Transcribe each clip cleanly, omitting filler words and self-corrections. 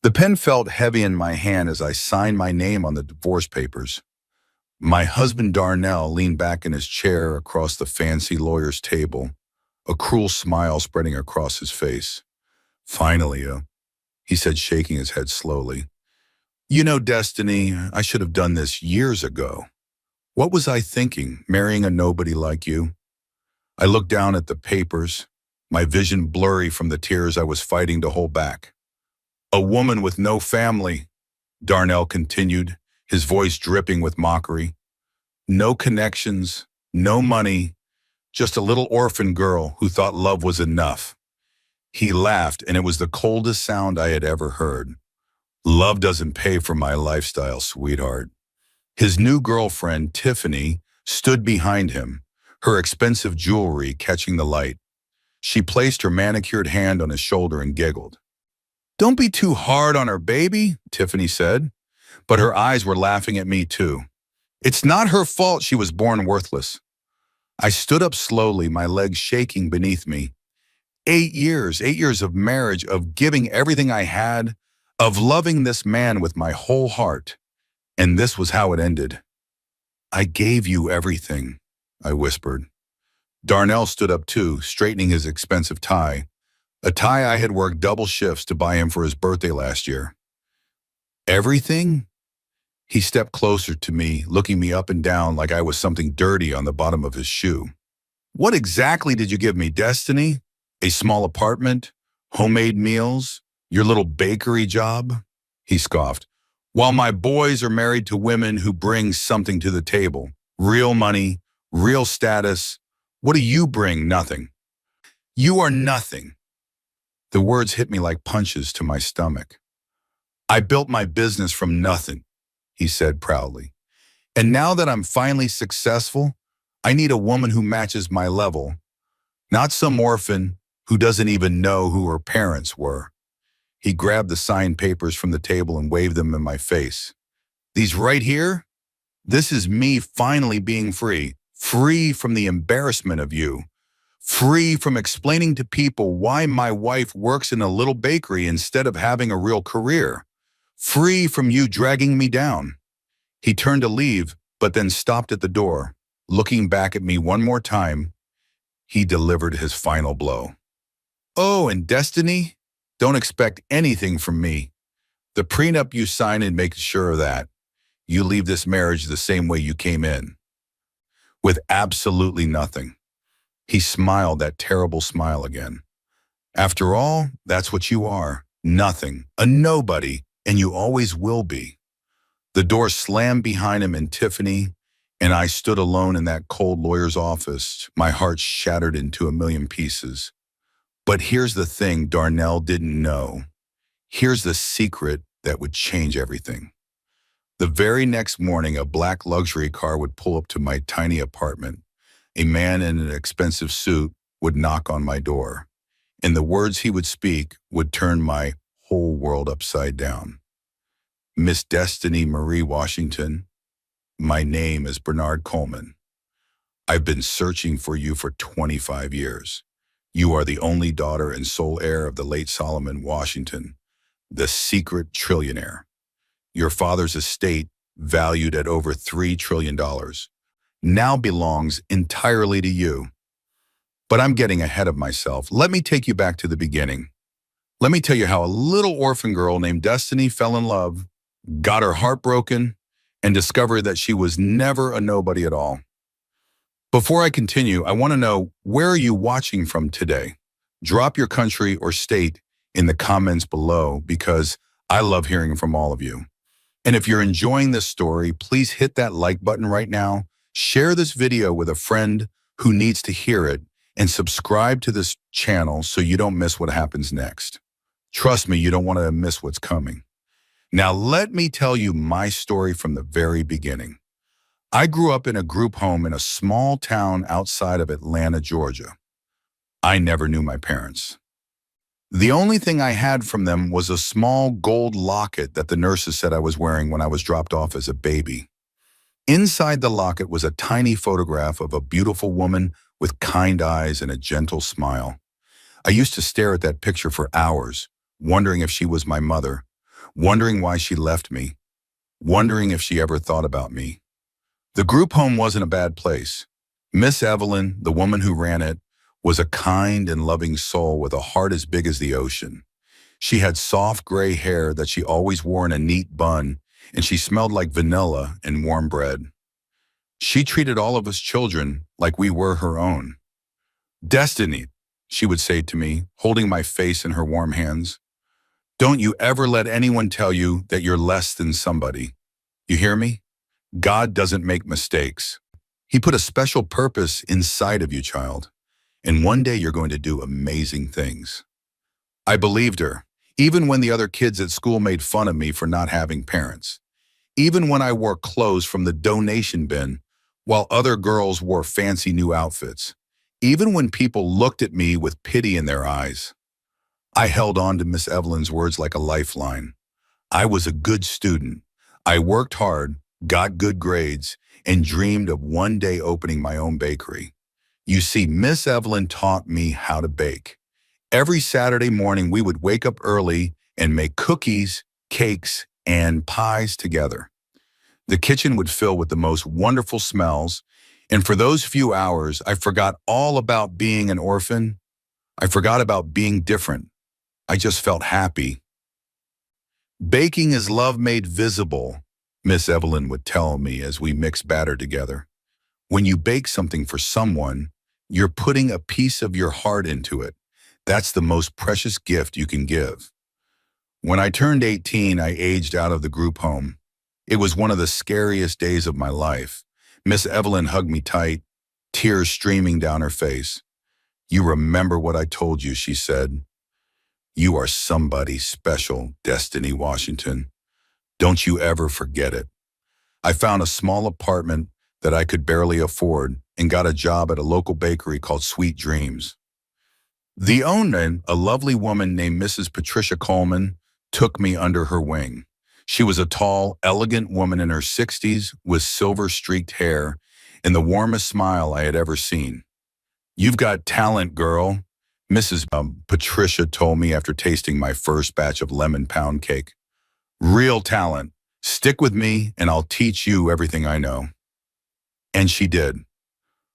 The pen felt heavy in my hand as I signed my name on the divorce papers. My husband Darnell leaned back in his chair across the fancy lawyer's table, a cruel smile spreading across his face. Finally, he said, shaking his head slowly. You know, Destiny, I should have done this years ago. What was I thinking, marrying a nobody like you? I looked down at the papers, my vision blurry from the tears I was fighting to hold back. A woman with no family, Darnell continued, his voice dripping with mockery. No connections, no money, just a little orphan girl who thought love was enough. He laughed, and it was the coldest sound I had ever heard. Love doesn't pay for my lifestyle, sweetheart. His new girlfriend, Tiffany, stood behind him, her expensive jewelry catching the light. She placed her manicured hand on his shoulder and giggled. Don't be too hard on her, baby, Tiffany said, but her eyes were laughing at me too. It's not her fault she was born worthless. I stood up slowly, my legs shaking beneath me. 8 years of marriage, of giving everything I had, of loving this man with my whole heart. And this was how it ended. I gave you everything, I whispered. Darnell stood up too, straightening his expensive tie, a tie I had worked double shifts to buy him for his birthday last year. Everything? He stepped closer to me, looking me up and down like I was something dirty on the bottom of his shoe. What exactly did you give me, Destiny? A small apartment? Homemade meals? Your little bakery job? He scoffed. While my boys are married to women who bring something to the table. Real money, real status. What do you bring? Nothing. You are nothing. The words hit me like punches to my stomach. I built my business from nothing, he said proudly. And now that I'm finally successful, I need a woman who matches my level, not some orphan who doesn't even know who her parents were. He grabbed the signed papers from the table and waved them in my face. These right here? This is me finally being free, free from the embarrassment of you, free from explaining to people why my wife works in a little bakery instead of having a real career, free from you dragging me down. He turned to leave, but then stopped at the door. Looking back at me one more time, he delivered his final blow. Oh, and Destiny, don't expect anything from me. The prenup you signed and make sure of that. You leave this marriage the same way you came in, with absolutely nothing. He smiled that terrible smile again. After all, that's what you are, nothing, a nobody, and you always will be. The door slammed behind him and Tiffany, and I stood alone in that cold lawyer's office, my heart shattered into a million pieces. But here's the thing Darnell didn't know. Here's the secret that would change everything. The very next morning, a black luxury car would pull up to my tiny apartment. A man in an expensive suit would knock on my door, and the words he would speak would turn my whole world upside down. Miss Destiny Marie Washington, my name is Bernard Coleman. I've been searching for you for 25 years. You are the only daughter and sole heir of the late Solomon Washington, the secret trillionaire. Your father's estate, valued at over $3 trillion, now belongs entirely to you. But I'm getting ahead of myself. Let me take you back to the beginning. Let me tell you how a little orphan girl named Destiny fell in love, got her heart broken, and discovered that she was never a nobody at all. Before I continue, I want to know, where are you watching from today? Drop your country or state in the comments below because I love hearing from all of you. And if you're enjoying this story, please hit that like button right now, share this video with a friend who needs to hear it, and subscribe to this channel so you don't miss what happens next. Trust me, you don't want to miss what's coming. Now let me tell you my story from the very beginning. I grew up in a group home in a small town outside of Atlanta, Georgia. I never knew my parents. The only thing I had from them was a small gold locket that the nurses said I was wearing when I was dropped off as a baby. Inside the locket was a tiny photograph of a beautiful woman with kind eyes and a gentle smile. I used to stare at that picture for hours, wondering if she was my mother, wondering why she left me, wondering if she ever thought about me. The group home wasn't a bad place. Miss Evelyn, the woman who ran it, was a kind and loving soul with a heart as big as the ocean. She had soft gray hair that she always wore in a neat bun, and she smelled like vanilla and warm bread. She treated all of us children like we were her own. "Destiny," she would say to me, holding my face in her warm hands. "Don't you ever let anyone tell you that you're less than somebody. You hear me? God doesn't make mistakes. He put a special purpose inside of you, child, and one day you're going to do amazing things." I believed her, even when the other kids at school made fun of me for not having parents. Even when I wore clothes from the donation bin, while other girls wore fancy new outfits. Even when people looked at me with pity in their eyes. I held on to Miss Evelyn's words like a lifeline. I was a good student. I worked hard, got good grades, and dreamed of one day opening my own bakery. You see, Miss Evelyn taught me how to bake. Every Saturday morning, we would wake up early and make cookies, cakes, and pies together. The kitchen would fill with the most wonderful smells, and for those few hours, I forgot all about being an orphan. I forgot about being different. I just felt happy. "Baking is love made visible," Miss Evelyn would tell me as we mixed batter together. When you bake something for someone, you're putting a piece of your heart into it. That's the most precious gift you can give. When I turned 18, I aged out of the group home. It was one of the scariest days of my life. Miss Evelyn hugged me tight, tears streaming down her face. "You remember what I told you," she said. "You are somebody special, Destiny Washington. Don't you ever forget it." I found a small apartment that I could barely afford and got a job at a local bakery called Sweet Dreams. The owner, a lovely woman named Mrs. Patricia Coleman, took me under her wing. She was a tall, elegant woman in her 60s with silver-streaked hair and the warmest smile I had ever seen. "You've got talent, girl," Mrs. Patricia told me after tasting my first batch of lemon pound cake. "Real talent. Stick with me and I'll teach you everything I know." And she did.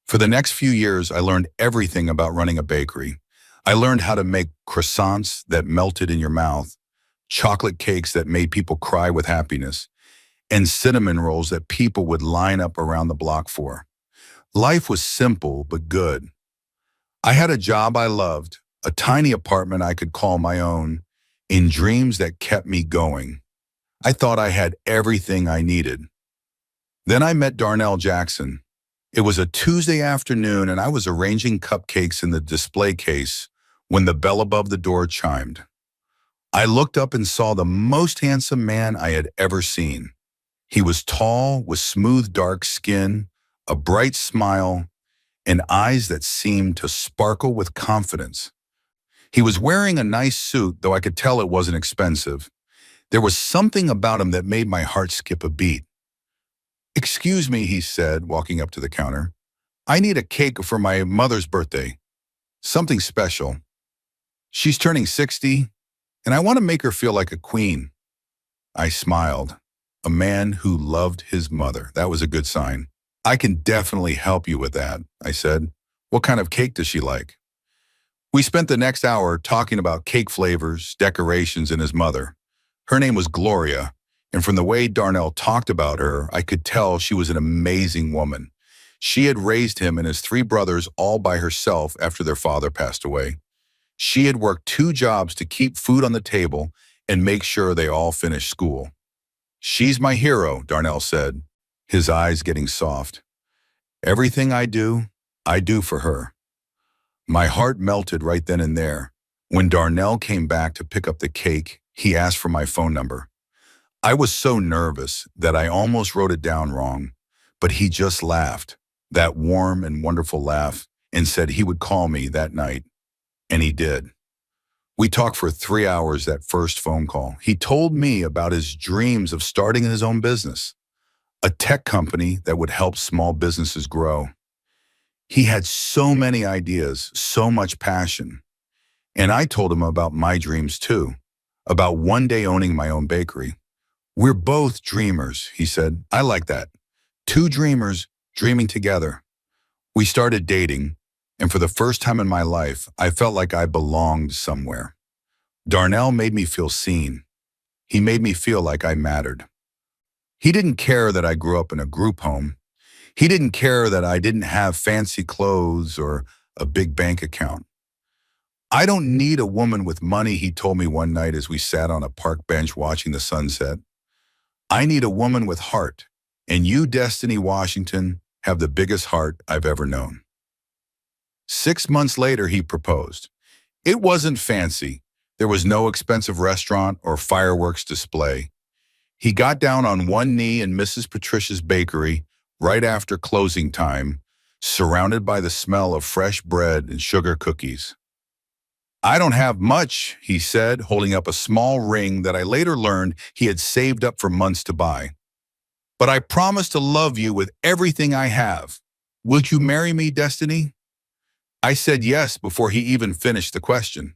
For the next few years, I learned everything about running a bakery. I learned how to make croissants that melted in your mouth, chocolate cakes that made people cry with happiness, and cinnamon rolls that people would line up around the block for. Life was simple but good. I had a job I loved, a tiny apartment I could call my own, and dreams that kept me going. I thought I had everything I needed. Then I met Darnell Jackson. It was a Tuesday afternoon and I was arranging cupcakes in the display case when the bell above the door chimed. I looked up and saw the most handsome man I had ever seen. He was tall, with smooth dark skin, a bright smile, and eyes that seemed to sparkle with confidence. He was wearing a nice suit, though I could tell it wasn't expensive. There was something about him that made my heart skip a beat. "Excuse me," he said, walking up to the counter. "I need a cake for my mother's birthday. Something special. She's turning 60, and I want to make her feel like a queen." I smiled. A man who loved his mother. That was a good sign. "I can definitely help you with that," I said. "What kind of cake does she like?" We spent the next hour talking about cake flavors, decorations, and his mother. Her name was Gloria, and from the way Darnell talked about her, I could tell she was an amazing woman. She had raised him and his three brothers all by herself after their father passed away. She had worked 2 jobs to keep food on the table and make sure they all finished school. "She's my hero," Darnell said, his eyes getting soft. "Everything I do for her." My heart melted right then and there. When Darnell came back to pick up the cake, he asked for my phone number. I was so nervous that I almost wrote it down wrong, but he just laughed, that warm and wonderful laugh, and said he would call me that night. And he did. We talked for 3 hours that first phone call. He told me about his dreams of starting his own business, a tech company that would help small businesses grow. He had so many ideas, so much passion. And I told him about my dreams too. about one day owning my own bakery. We're both dreamers, he said. I like that. Two dreamers dreaming together. We started dating, and for the first time in my life, I felt like I belonged somewhere. Darnell made me feel seen. He made me feel like I mattered. He didn't care that I grew up in a group home. He didn't care that I didn't have fancy clothes or a big bank account. I don't need a woman with money, he told me one night as we sat on a park bench watching the sunset. I need a woman with heart, and you, Destiny Washington, have the biggest heart I've ever known. 6 months later, he proposed. It wasn't fancy. There was no expensive restaurant or fireworks display. He got down on one knee in Mrs. Patricia's bakery right after closing time, surrounded by the smell of fresh bread and sugar cookies. I don't have much, he said, holding up a small ring that I later learned he had saved up for months to buy. But I promise to love you with everything I have. Will you marry me, Destiny? I said yes before he even finished the question.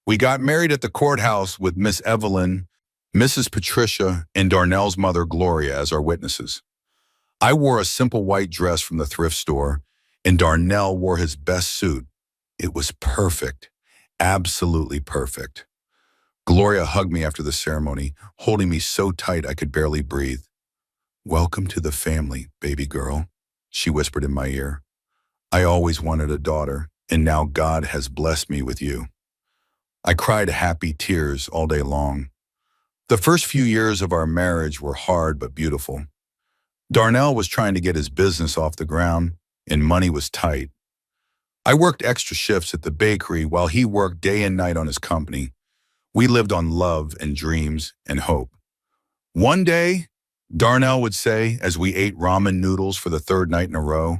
We got married at the courthouse with Miss Evelyn, Mrs. Patricia, and Darnell's mother, Gloria, as our witnesses. I wore a simple white dress from the thrift store, and Darnell wore his best suit. It was perfect, absolutely perfect. Gloria hugged me after the ceremony, holding me so tight I could barely breathe. Welcome to the family, baby girl, she whispered in my ear. I always wanted a daughter, and now God has blessed me with you. I cried happy tears all day long. The first few years of our marriage were hard but beautiful. Darnell was trying to get his business off the ground, and money was tight. I worked extra shifts at the bakery while he worked day and night on his company. We lived on love and dreams and hope. One day, Darnell would say, as we ate ramen noodles for the third night in a row,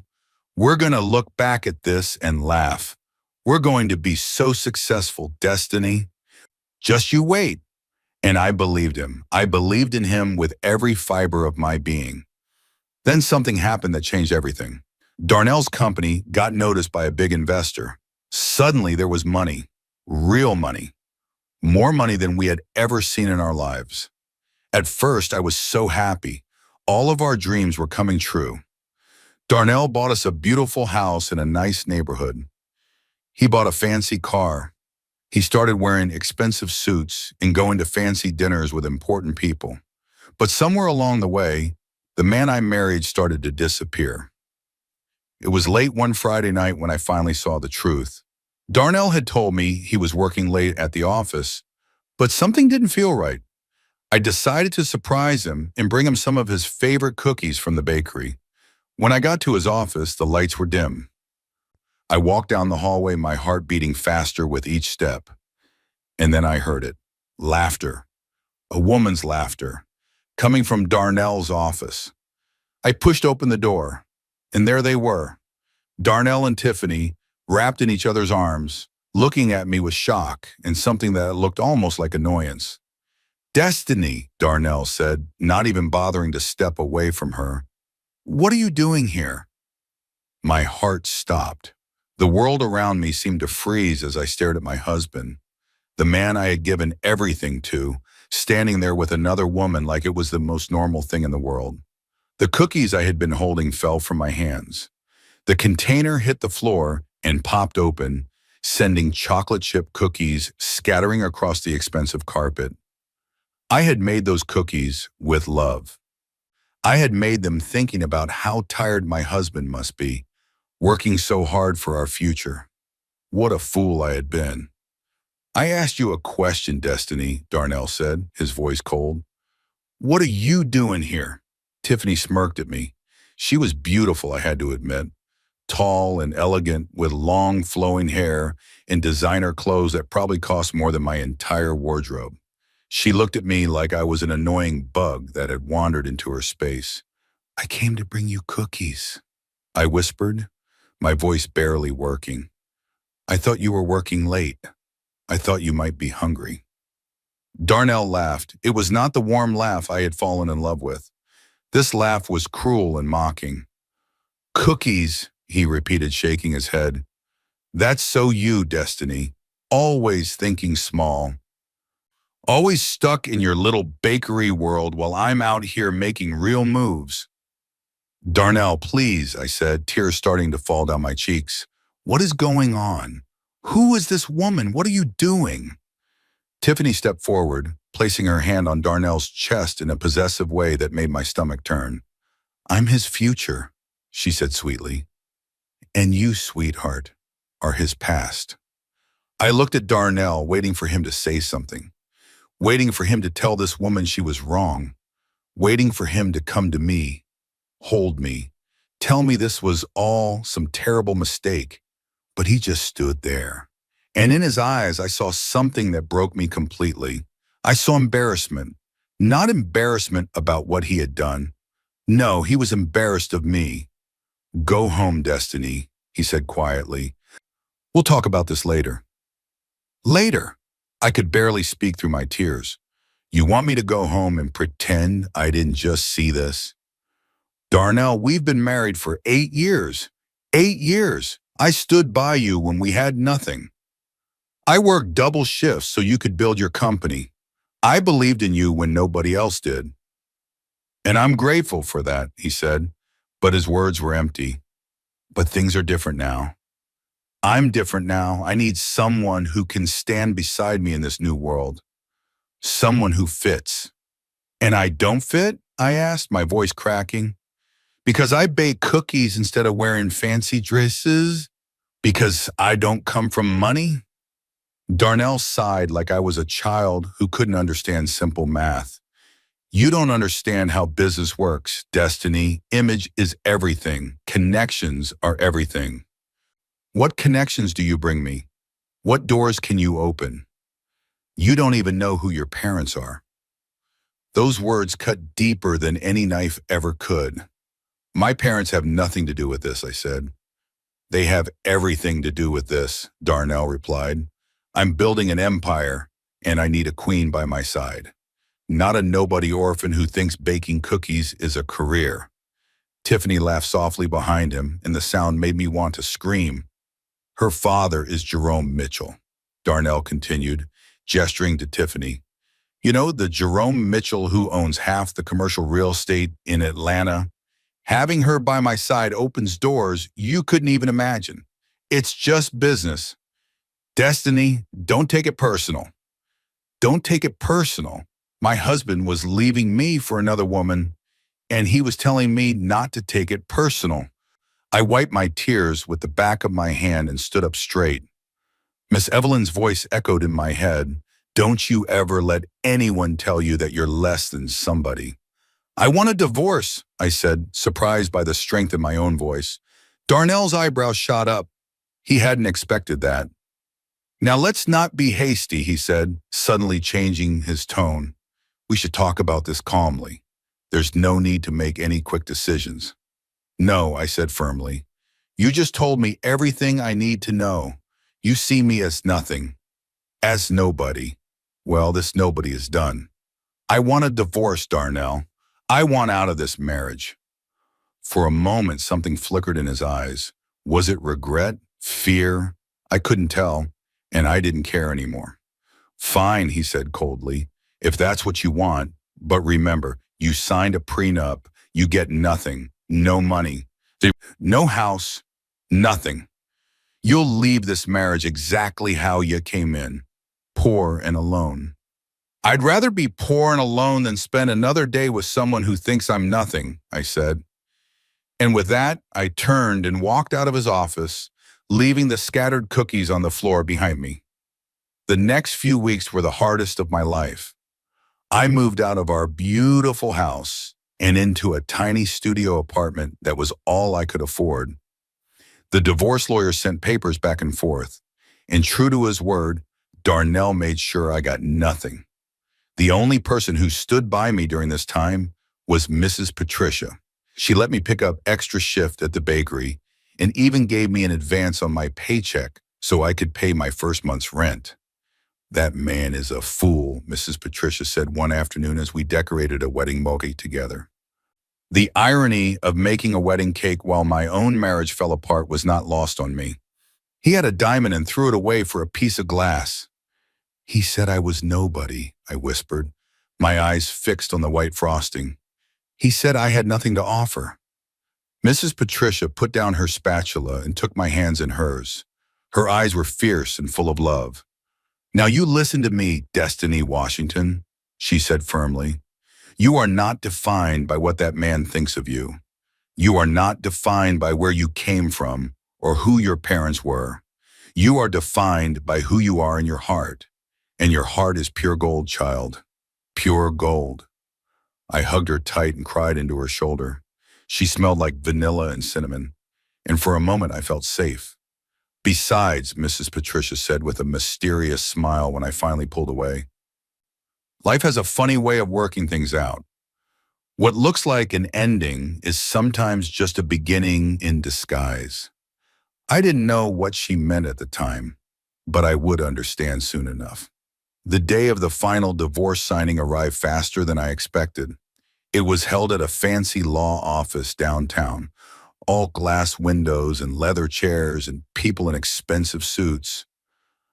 we're going to look back at this and laugh. We're going to be so successful, Destiny. Just you wait. And I believed him. I believed in him with every fiber of my being. Then something happened that changed everything. Darnell's company got noticed by a big investor. Suddenly there was money, real money, more money than we had ever seen in our lives. At first, I was so happy. All of our dreams were coming true. Darnell bought us a beautiful house in a nice neighborhood. He bought a fancy car. He started wearing expensive suits and going to fancy dinners with important people. But somewhere along the way, the man I married started to disappear. It was late one Friday night when I finally saw the truth. Darnell had told me he was working late at the office, but something didn't feel right. I decided to surprise him and bring him some of his favorite cookies from the bakery. When I got to his office, the lights were dim. I walked down the hallway, my heart beating faster with each step. And then I heard it. Laughter. A woman's laughter, coming from Darnell's office. I pushed open the door, and there they were, Darnell and Tiffany, wrapped in each other's arms, looking at me with shock and something that looked almost like annoyance. Destiny, Darnell said, not even bothering to step away from her. What are you doing here? My heart stopped. The world around me seemed to freeze as I stared at my husband, the man I had given everything to, standing there with another woman like it was the most normal thing in the world. The cookies I had been holding fell from my hands. The container hit the floor and popped open, sending chocolate chip cookies scattering across the expensive carpet. I had made those cookies with love. I had made them thinking about how tired my husband must be, working so hard for our future. What a fool I had been. I asked you a question, Destiny, Darnell said, his voice cold. What are you doing here? Tiffany smirked at me. She was beautiful, I had to admit. Tall and elegant, with long flowing hair and designer clothes that probably cost more than my entire wardrobe. She looked at me like I was an annoying bug that had wandered into her space. I came to bring you cookies, I whispered, my voice barely working. I thought you were working late. I thought you might be hungry. Darnell laughed. It was not the warm laugh I had fallen in love with. This laugh was cruel and mocking. Cookies, he repeated, shaking his head. That's so you, Destiny. Always thinking small. Always stuck in your little bakery world while I'm out here making real moves. Darnell, please, I said, tears starting to fall down my cheeks. What is going on? Who is this woman? What are you doing? Tiffany stepped forward, placing her hand on Darnell's chest in a possessive way that made my stomach turn. I'm his future, she said sweetly. And you, sweetheart, are his past. I looked at Darnell, waiting for him to say something, waiting for him to tell this woman she was wrong, waiting for him to come to me, hold me, tell me this was all some terrible mistake. But he just stood there. And in his eyes, I saw something that broke me completely. I saw embarrassment. Not embarrassment about what he had done. No, he was embarrassed of me. Go home, Destiny, he said quietly. We'll talk about this later. Later? I could barely speak through my tears. You want me to go home and pretend I didn't just see this? Darnell, we've been married for 8 years. 8 years. I stood by you when we had nothing. I worked double shifts so you could build your company. I believed in you when nobody else did. And I'm grateful for that, he said, but his words were empty. But things are different now. I'm different now. I need someone who can stand beside me in this new world. Someone who fits. And I don't fit? I asked, my voice cracking. Because I bake cookies instead of wearing fancy dresses? Because I don't come from money? Darnell sighed like I was a child who couldn't understand simple math. You don't understand how business works, Destiny. Image is everything. Connections are everything. What connections do you bring me? What doors can you open? You don't even know who your parents are. Those words cut deeper than any knife ever could. My parents have nothing to do with this, I said. They have everything to do with this, Darnell replied. I'm building an empire, and I need a queen by my side. Not a nobody orphan who thinks baking cookies is a career. Tiffany laughed softly behind him, and the sound made me want to scream. Her father is Jerome Mitchell, Darnell continued, gesturing to Tiffany. You know, the Jerome Mitchell who owns half the commercial real estate in Atlanta? Having her by my side opens doors you couldn't even imagine. It's just business. Destiny, don't take it personal. Don't take it personal. My husband was leaving me for another woman, and he was telling me not to take it personal. I wiped my tears with the back of my hand and stood up straight. Miss Evelyn's voice echoed in my head. Don't you ever let anyone tell you that you're less than somebody. I want a divorce, I said, surprised by the strength in my own voice. Darnell's eyebrows shot up. He hadn't expected that. Now let's not be hasty, he said, suddenly changing his tone. We should talk about this calmly. There's no need to make any quick decisions. No, I said firmly. You just told me everything I need to know. You see me as nothing. As nobody. Well, this nobody is done. I want a divorce, Darnell. I want out of this marriage. For a moment, something flickered in his eyes. Was it regret? Fear? I couldn't tell, and I didn't care anymore. Fine, he said coldly, if that's what you want. But remember, you signed a prenup. You get nothing. No money. No house. Nothing. You'll leave this marriage exactly how you came in. Poor and alone. I'd rather be poor and alone than spend another day with someone who thinks I'm nothing, I said. And with that, I turned and walked out of his office, leaving the scattered cookies on the floor behind me. The next few weeks were the hardest of my life. I moved out of our beautiful house and into a tiny studio apartment that was all I could afford. The divorce lawyer sent papers back and forth, and true to his word, Darnell made sure I got nothing. The only person who stood by me during this time was Mrs. Patricia. She let me pick up extra shift at the bakery and even gave me an advance on my paycheck so I could pay my first month's rent. That man is a fool, Mrs. Patricia said one afternoon as we decorated a wedding bouquet together. The irony of making a wedding cake while my own marriage fell apart was not lost on me. He had a diamond and threw it away for a piece of glass. He said I was nobody, I whispered, my eyes fixed on the white frosting. He said I had nothing to offer. Mrs. Patricia put down her spatula and took my hands in hers. Her eyes were fierce and full of love. Now you listen to me, Destiny Washington, she said firmly. You are not defined by what that man thinks of you. You are not defined by where you came from or who your parents were. You are defined by who you are in your heart. And your heart is pure gold, child. Pure gold. I hugged her tight and cried into her shoulder. She smelled like vanilla and cinnamon, and for a moment I felt safe. Besides, Mrs. Patricia said with a mysterious smile when I finally pulled away, life has a funny way of working things out. What looks like an ending is sometimes just a beginning in disguise. I didn't know what she meant at the time, but I would understand soon enough. The day of the final divorce signing arrived faster than I expected. It was held at a fancy law office downtown, all glass windows and leather chairs and people in expensive suits.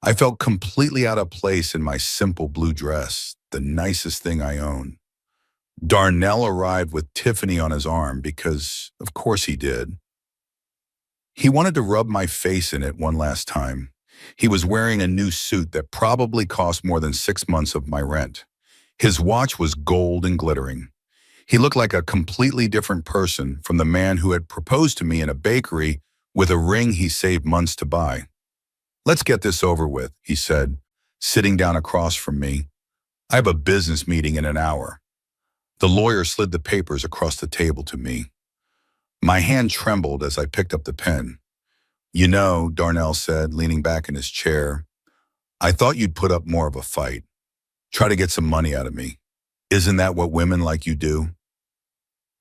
I felt completely out of place in my simple blue dress, the nicest thing I own. Darnell arrived with Tiffany on his arm because, of course he did. He wanted to rub my face in it one last time. He was wearing a new suit that probably cost more than 6 months of my rent. His watch was gold and glittering. He looked like a completely different person from the man who had proposed to me in a bakery with a ring he saved months to buy. Let's get this over with, he said, sitting down across from me. I have a business meeting in an hour. The lawyer slid the papers across the table to me. My hand trembled as I picked up the pen. You know, Darnell said, leaning back in his chair, I thought you'd put up more of a fight. Try to get some money out of me. Isn't that what women like you do?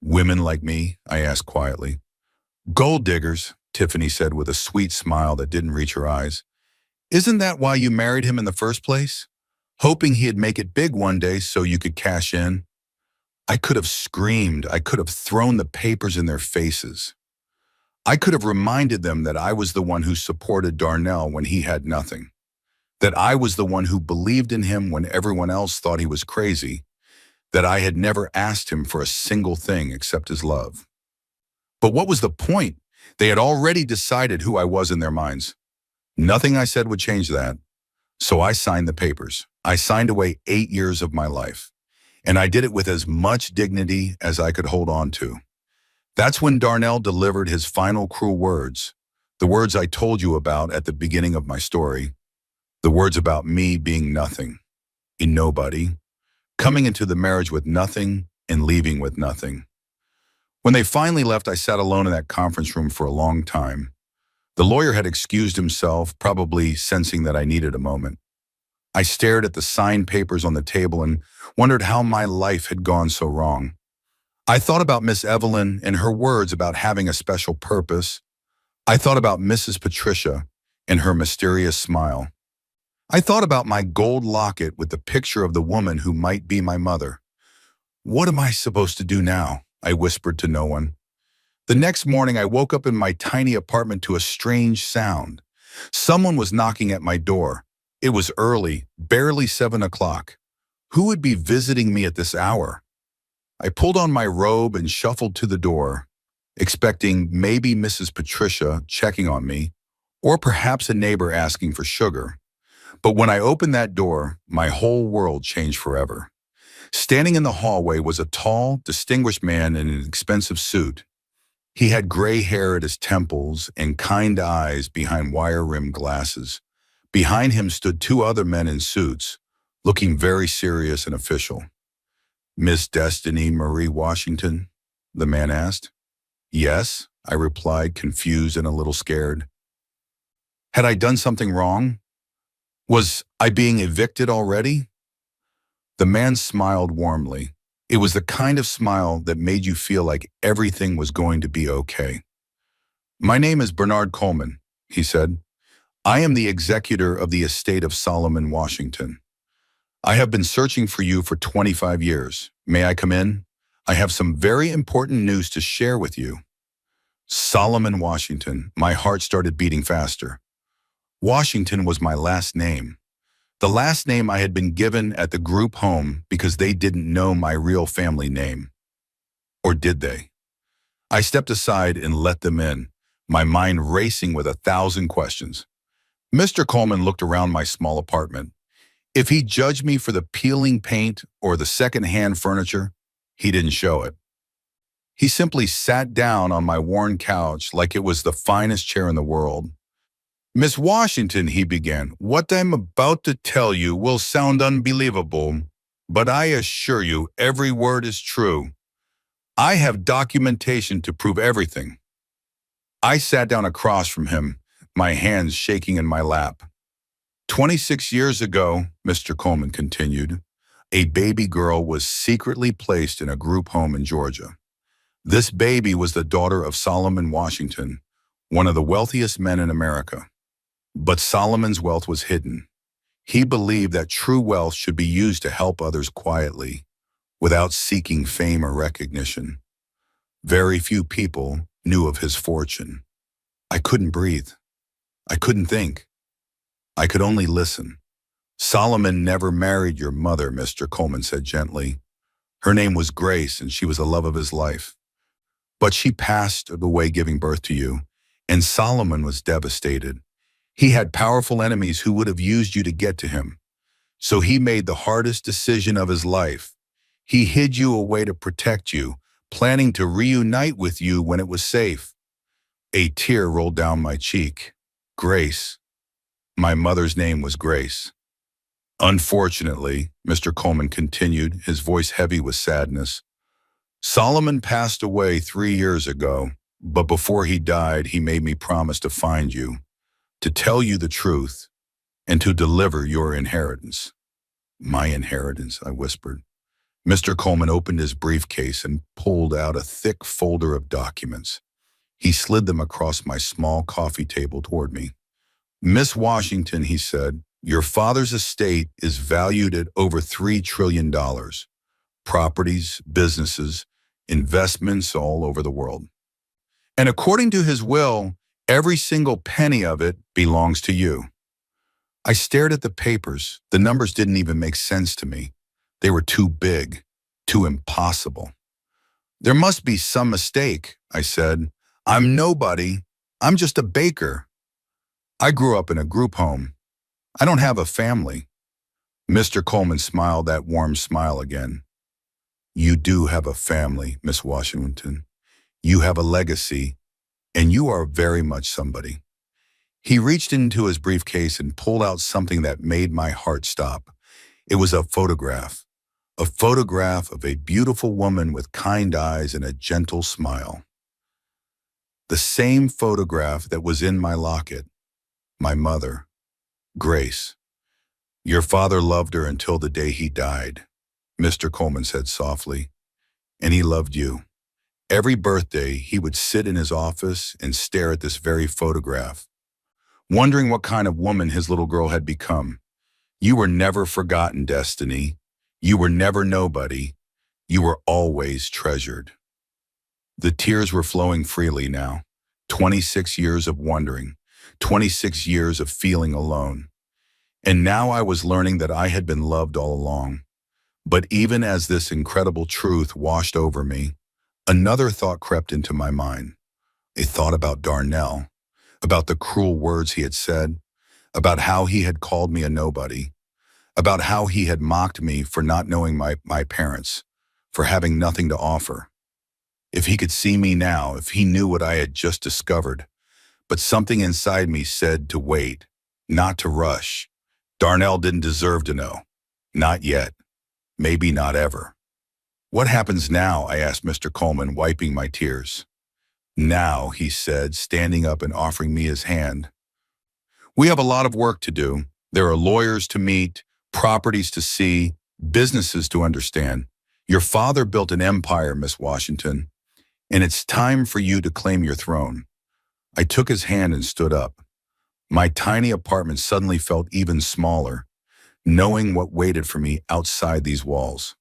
Women like me? I asked quietly. Gold diggers, Tiffany said with a sweet smile that didn't reach her eyes. Isn't that why you married him in the first place? Hoping he'd make it big one day so you could cash in? I could have screamed. I could have thrown the papers in their faces. I could have reminded them that I was the one who supported Darnell when he had nothing. That I was the one who believed in him when everyone else thought he was crazy. That I had never asked him for a single thing except his love. But what was the point? They had already decided who I was in their minds. Nothing I said would change that. So I signed the papers. I signed away 8 years of my life. And I did it with as much dignity as I could hold on to. That's when Darnell delivered his final cruel words, the words I told you about at the beginning of my story, the words about me being nothing, a nobody, coming into the marriage with nothing and leaving with nothing. When they finally left, I sat alone in that conference room for a long time. The lawyer had excused himself, probably sensing that I needed a moment. I stared at the signed papers on the table and wondered how my life had gone so wrong. I thought about Miss Evelyn and her words about having a special purpose. I thought about Mrs. Patricia and her mysterious smile. I thought about my gold locket with the picture of the woman who might be my mother. What am I supposed to do now? I whispered to no one. The next morning, I woke up in my tiny apartment to a strange sound. Someone was knocking at my door. It was early, barely 7 o'clock. Who would be visiting me at this hour? I pulled on my robe and shuffled to the door, expecting maybe Mrs. Patricia checking on me, or perhaps a neighbor asking for sugar. But when I opened that door, my whole world changed forever. Standing in the hallway was a tall, distinguished man in an expensive suit. He had gray hair at his temples and kind eyes behind wire-rimmed glasses. Behind him stood 2 other men in suits, looking very serious and official. Miss Destiny Marie Washington? The man asked. Yes, I replied, confused and a little scared. Had I done something wrong? Was I being evicted already? The man smiled warmly. It was the kind of smile that made you feel like everything was going to be okay. My name is Bernard Coleman, he said. I am the executor of the estate of Solomon Washington. I have been searching for you for 25 years. May I come in? I have some very important news to share with you. Solomon Washington. My heart started beating faster. Washington was my last name. The last name I had been given at the group home because they didn't know my real family name. Or did they? I stepped aside and let them in, my mind racing with 1,000 questions. Mr. Coleman looked around my small apartment. If he judged me for the peeling paint or the second-hand furniture, he didn't show it. He simply sat down on my worn couch like it was the finest chair in the world. "Miss Washington," he began, "what I'm about to tell you will sound unbelievable, but I assure you every word is true. I have documentation to prove everything." I sat down across from him, my hands shaking in my lap. 26 years ago, Mr. Coleman continued, a baby girl was secretly placed in a group home in Georgia. This baby was the daughter of Solomon Washington, one of the wealthiest men in America. But Solomon's wealth was hidden. He believed that true wealth should be used to help others quietly, without seeking fame or recognition. Very few people knew of his fortune. I couldn't breathe. I couldn't think. I could only listen. "Solomon never married your mother," Mr. Coleman said gently. "Her name was Grace, and she was the love of his life. But she passed away giving birth to you, and Solomon was devastated. He had powerful enemies who would have used you to get to him. So he made the hardest decision of his life. He hid you away to protect you, planning to reunite with you when it was safe." A tear rolled down my cheek. Grace. My mother's name was Grace. "Unfortunately," Mr. Coleman continued, his voice heavy with sadness, "Solomon passed away 3 years ago, but before he died, he made me promise to find you, to tell you the truth, and to deliver your inheritance." "My inheritance," I whispered. Mr. Coleman opened his briefcase and pulled out a thick folder of documents. He slid them across my small coffee table toward me. "Miss Washington," he said, "your father's estate is valued at over $3 trillion. Properties, businesses, investments all over the world. And according to his will, every single penny of it belongs to you." I stared at the papers. The numbers didn't even make sense to me. They were too big, too impossible. "There must be some mistake," I said. "I'm nobody. I'm just a baker. I grew up in a group home. I don't have a family." Mr. Coleman smiled that warm smile again. "You do have a family, Miss Washington. You have a legacy, and you are very much somebody." He reached into his briefcase and pulled out something that made my heart stop. It was a photograph of a beautiful woman with kind eyes and a gentle smile. The same photograph that was in my locket. My mother, Grace. "Your father loved her until the day he died," Mr. Coleman said softly. "And he loved you. Every birthday, he would sit in his office and stare at this very photograph, wondering what kind of woman his little girl had become. You were never forgotten, Destiny. You were never nobody. You were always treasured." The tears were flowing freely now. 26 years of wondering, 26 years of feeling alone. And now I was learning that I had been loved all along. But even as this incredible truth washed over me, another thought crept into my mind. A thought about Darnell, about the cruel words he had said, about how he had called me a nobody, about how he had mocked me for not knowing my parents, for having nothing to offer. If he could see me now, if he knew what I had just discovered. But something inside me said to wait, not to rush. Darnell didn't deserve to know. Not yet. Maybe not ever. "What happens now?" I asked Mr. Coleman, wiping my tears. "Now," he said, standing up and offering me his hand. "We have a lot of work to do. There are lawyers to meet, properties to see, businesses to understand. Your father built an empire, Miss Washington, and it's time for you to claim your throne." I took his hand and stood up. My tiny apartment suddenly felt even smaller, knowing what waited for me outside these walls.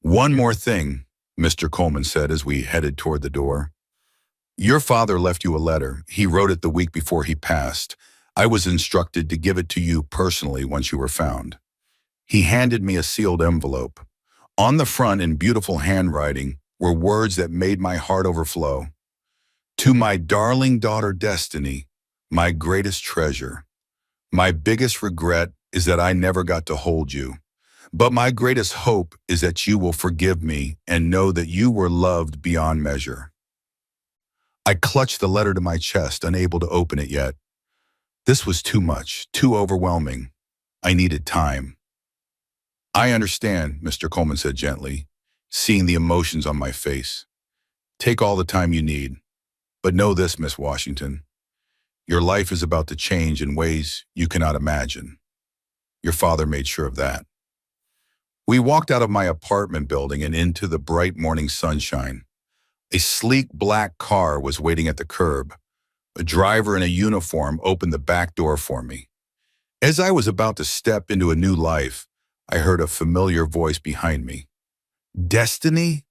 "One more thing," Mr. Coleman said as we headed toward the door. "Your father left you a letter. He wrote it the week before he passed. I was instructed to give it to you personally once you were found. He handed me a sealed envelope. On the front, in beautiful handwriting, were words that made my heart overflow. To my darling daughter Destiny, my greatest treasure. My biggest regret is that I never got to hold you. But my greatest hope is that you will forgive me and know that you were loved beyond measure. I clutched the letter to my chest, unable to open it yet. This was too much, too overwhelming. I needed time. I understand, Mr. Coleman said gently, seeing the emotions on my face. Take all the time you need. But know this, Miss Washington. Your life is about to change in ways you cannot imagine. Your father made sure of that. We walked out of my apartment building and into the bright morning sunshine. A sleek black car was waiting at the curb. A driver in a uniform opened the back door for me. As I was about to step into a new life, I heard a familiar voice behind me. Destiny?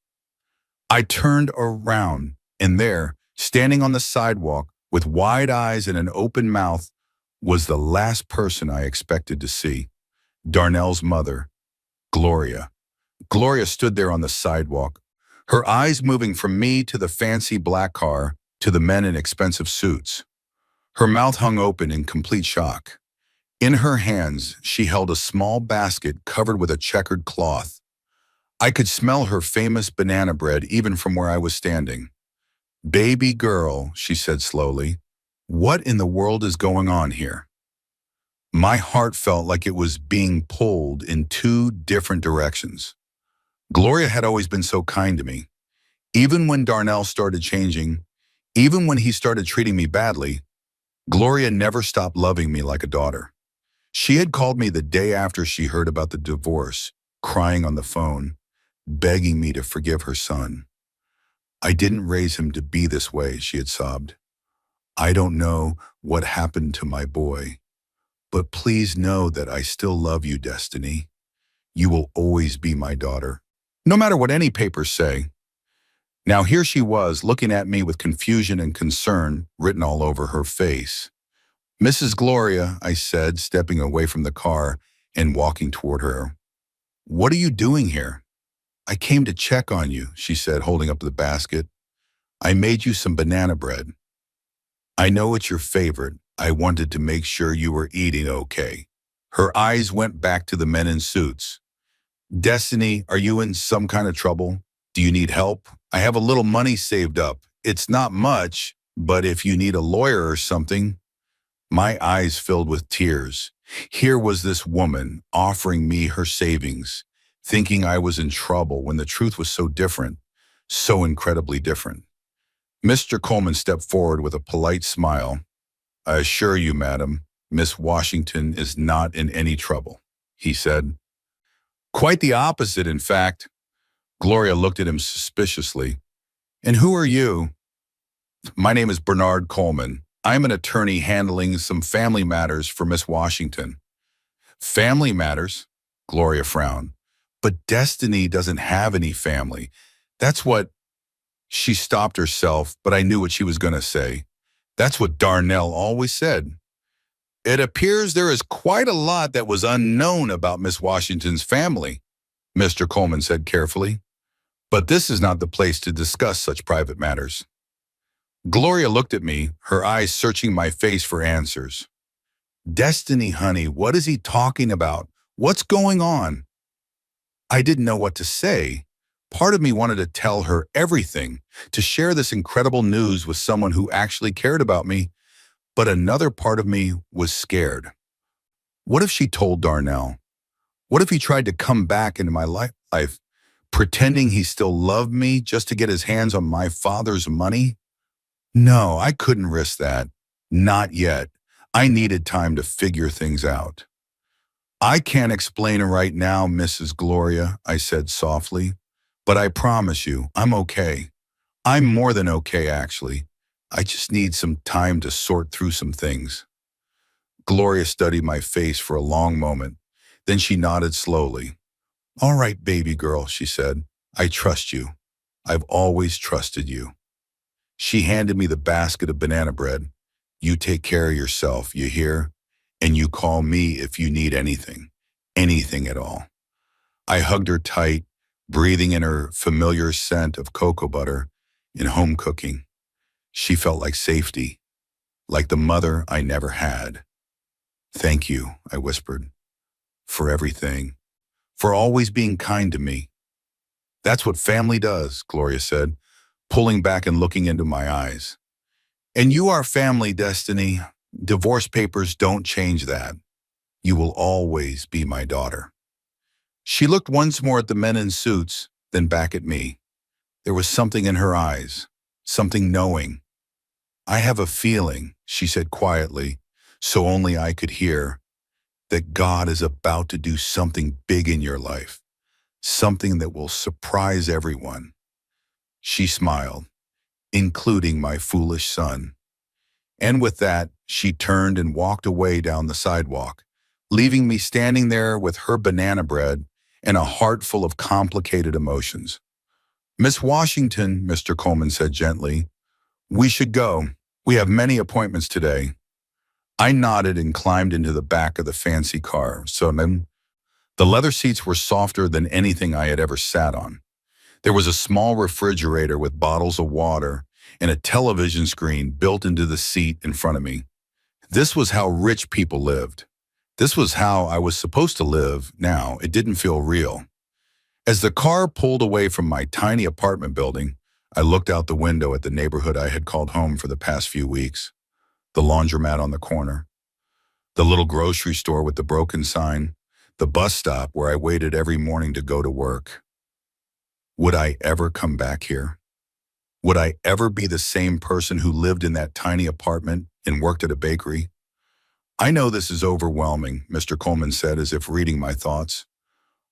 I turned around, and there, standing on the sidewalk, with wide eyes and an open mouth, was the last person I expected to see. Darnell's mother, Gloria. Gloria stood there on the sidewalk, her eyes moving from me to the fancy black car to the men in expensive suits. Her mouth hung open in complete shock. In her hands, she held a small basket covered with a checkered cloth. I could smell her famous banana bread even from where I was standing. Baby girl, she said slowly, what in the world is going on here? My heart felt like it was being pulled in two different directions. Gloria had always been so kind to me. Even when Darnell started changing, even when he started treating me badly, Gloria never stopped loving me like a daughter. She had called me the day after she heard about the divorce, crying on the phone, begging me to forgive her son. I didn't raise him to be this way, she had sobbed. I don't know what happened to my boy, but please know that I still love you, Destiny. You will always be my daughter, no matter what any papers say. Now here she was, looking at me with confusion and concern written all over her face. Mrs. Gloria, I said, stepping away from the car and walking toward her. What are you doing here? I came to check on you, she said, holding up the basket. I made you some banana bread. I know it's your favorite. I wanted to make sure you were eating okay. Her eyes went back to the men in suits. Destiny, are you in some kind of trouble? Do you need help? I have a little money saved up. It's not much, but if you need a lawyer or something. My eyes filled with tears. Here was this woman offering me her savings, thinking I was in trouble when the truth was so different, so incredibly different. Mr. Coleman stepped forward with a polite smile. I assure you, madam, Miss Washington is not in any trouble, he said. Quite the opposite, in fact. Gloria looked at him suspiciously. And who are you? My name is Bernard Coleman. I'm an attorney handling some family matters for Miss Washington. Family matters? Gloria frowned. But Destiny doesn't have any family. That's what... She stopped herself, but I knew what she was going to say. That's what Darnell always said. It appears there is quite a lot that was unknown about Miss Washington's family, Mr. Coleman said carefully. But this is not the place to discuss such private matters. Gloria looked at me, her eyes searching my face for answers. Destiny, honey, what is he talking about? What's going on? I didn't know what to say. Part of me wanted to tell her everything, to share this incredible news with someone who actually cared about me, but another part of me was scared. What if she told Darnell? What if he tried to come back into my life, pretending he still loved me just to get his hands on my father's money? No, I couldn't risk that. Not yet. I needed time to figure things out. I can't explain it right now, Mrs. Gloria, I said softly, but I promise you, I'm okay. I'm more than okay, actually. I just need some time to sort through some things. Gloria studied my face for a long moment. Then she nodded slowly. All right, baby girl, she said. I trust you. I've always trusted you. She handed me the basket of banana bread. You take care of yourself, you hear? And you call me if you need anything. Anything at all. I hugged her tight, breathing in her familiar scent of cocoa butter and home cooking. She felt like safety, like the mother I never had. Thank you, I whispered, for everything, for always being kind to me. That's what family does, Gloria said, pulling back and looking into my eyes. And you are family, Destiny. Divorce papers don't change that. You will always be my daughter. She looked once more at the men in suits, then back at me. There was something in her eyes, something knowing. I have a feeling, she said quietly, so only I could hear, that God is about to do something big in your life, something that will surprise everyone. She smiled, including my foolish son. And with that, she turned and walked away down the sidewalk, leaving me standing there with her banana bread and a heart full of complicated emotions. Miss Washington, Mr. Coleman said gently, we should go. We have many appointments today. I nodded and climbed into the back of the fancy car. So then, the leather seats were softer than anything I had ever sat on. There was a small refrigerator with bottles of water and a television screen built into the seat in front of me. This was how rich people lived. This was how I was supposed to live now. It didn't feel real. As the car pulled away from my tiny apartment building, I looked out the window at the neighborhood I had called home for the past few weeks. The laundromat on the corner, the little grocery store with the broken sign, the bus stop where I waited every morning to go to work. Would I ever come back here? Would I ever be the same person who lived in that tiny apartment and worked at a bakery? I know this is overwhelming, Mr. Coleman said as if reading my thoughts.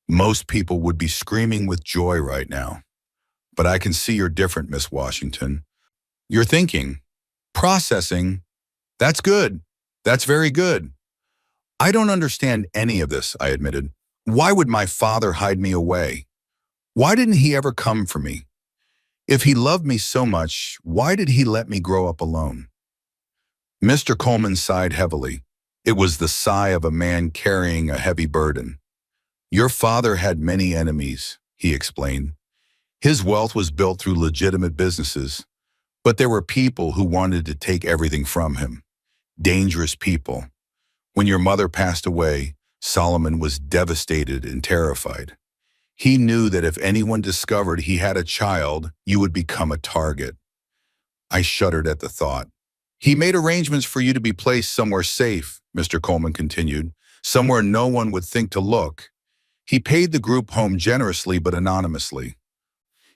Most people would be screaming with joy right now. But I can see you're different, Miss Washington. You're thinking, processing. That's good. That's very good. I don't understand any of this, I admitted. Why would my father hide me away? Why didn't he ever come for me? If he loved me so much, why did he let me grow up alone? Mr. Coleman sighed heavily. It was the sigh of a man carrying a heavy burden. Your father had many enemies, he explained. His wealth was built through legitimate businesses, but there were people who wanted to take everything from him. Dangerous people. When your mother passed away, Solomon was devastated and terrified. He knew that if anyone discovered he had a child, you would become a target. I shuddered at the thought. He made arrangements for you to be placed somewhere safe, Mr. Coleman continued, somewhere no one would think to look. He paid the group home generously but anonymously.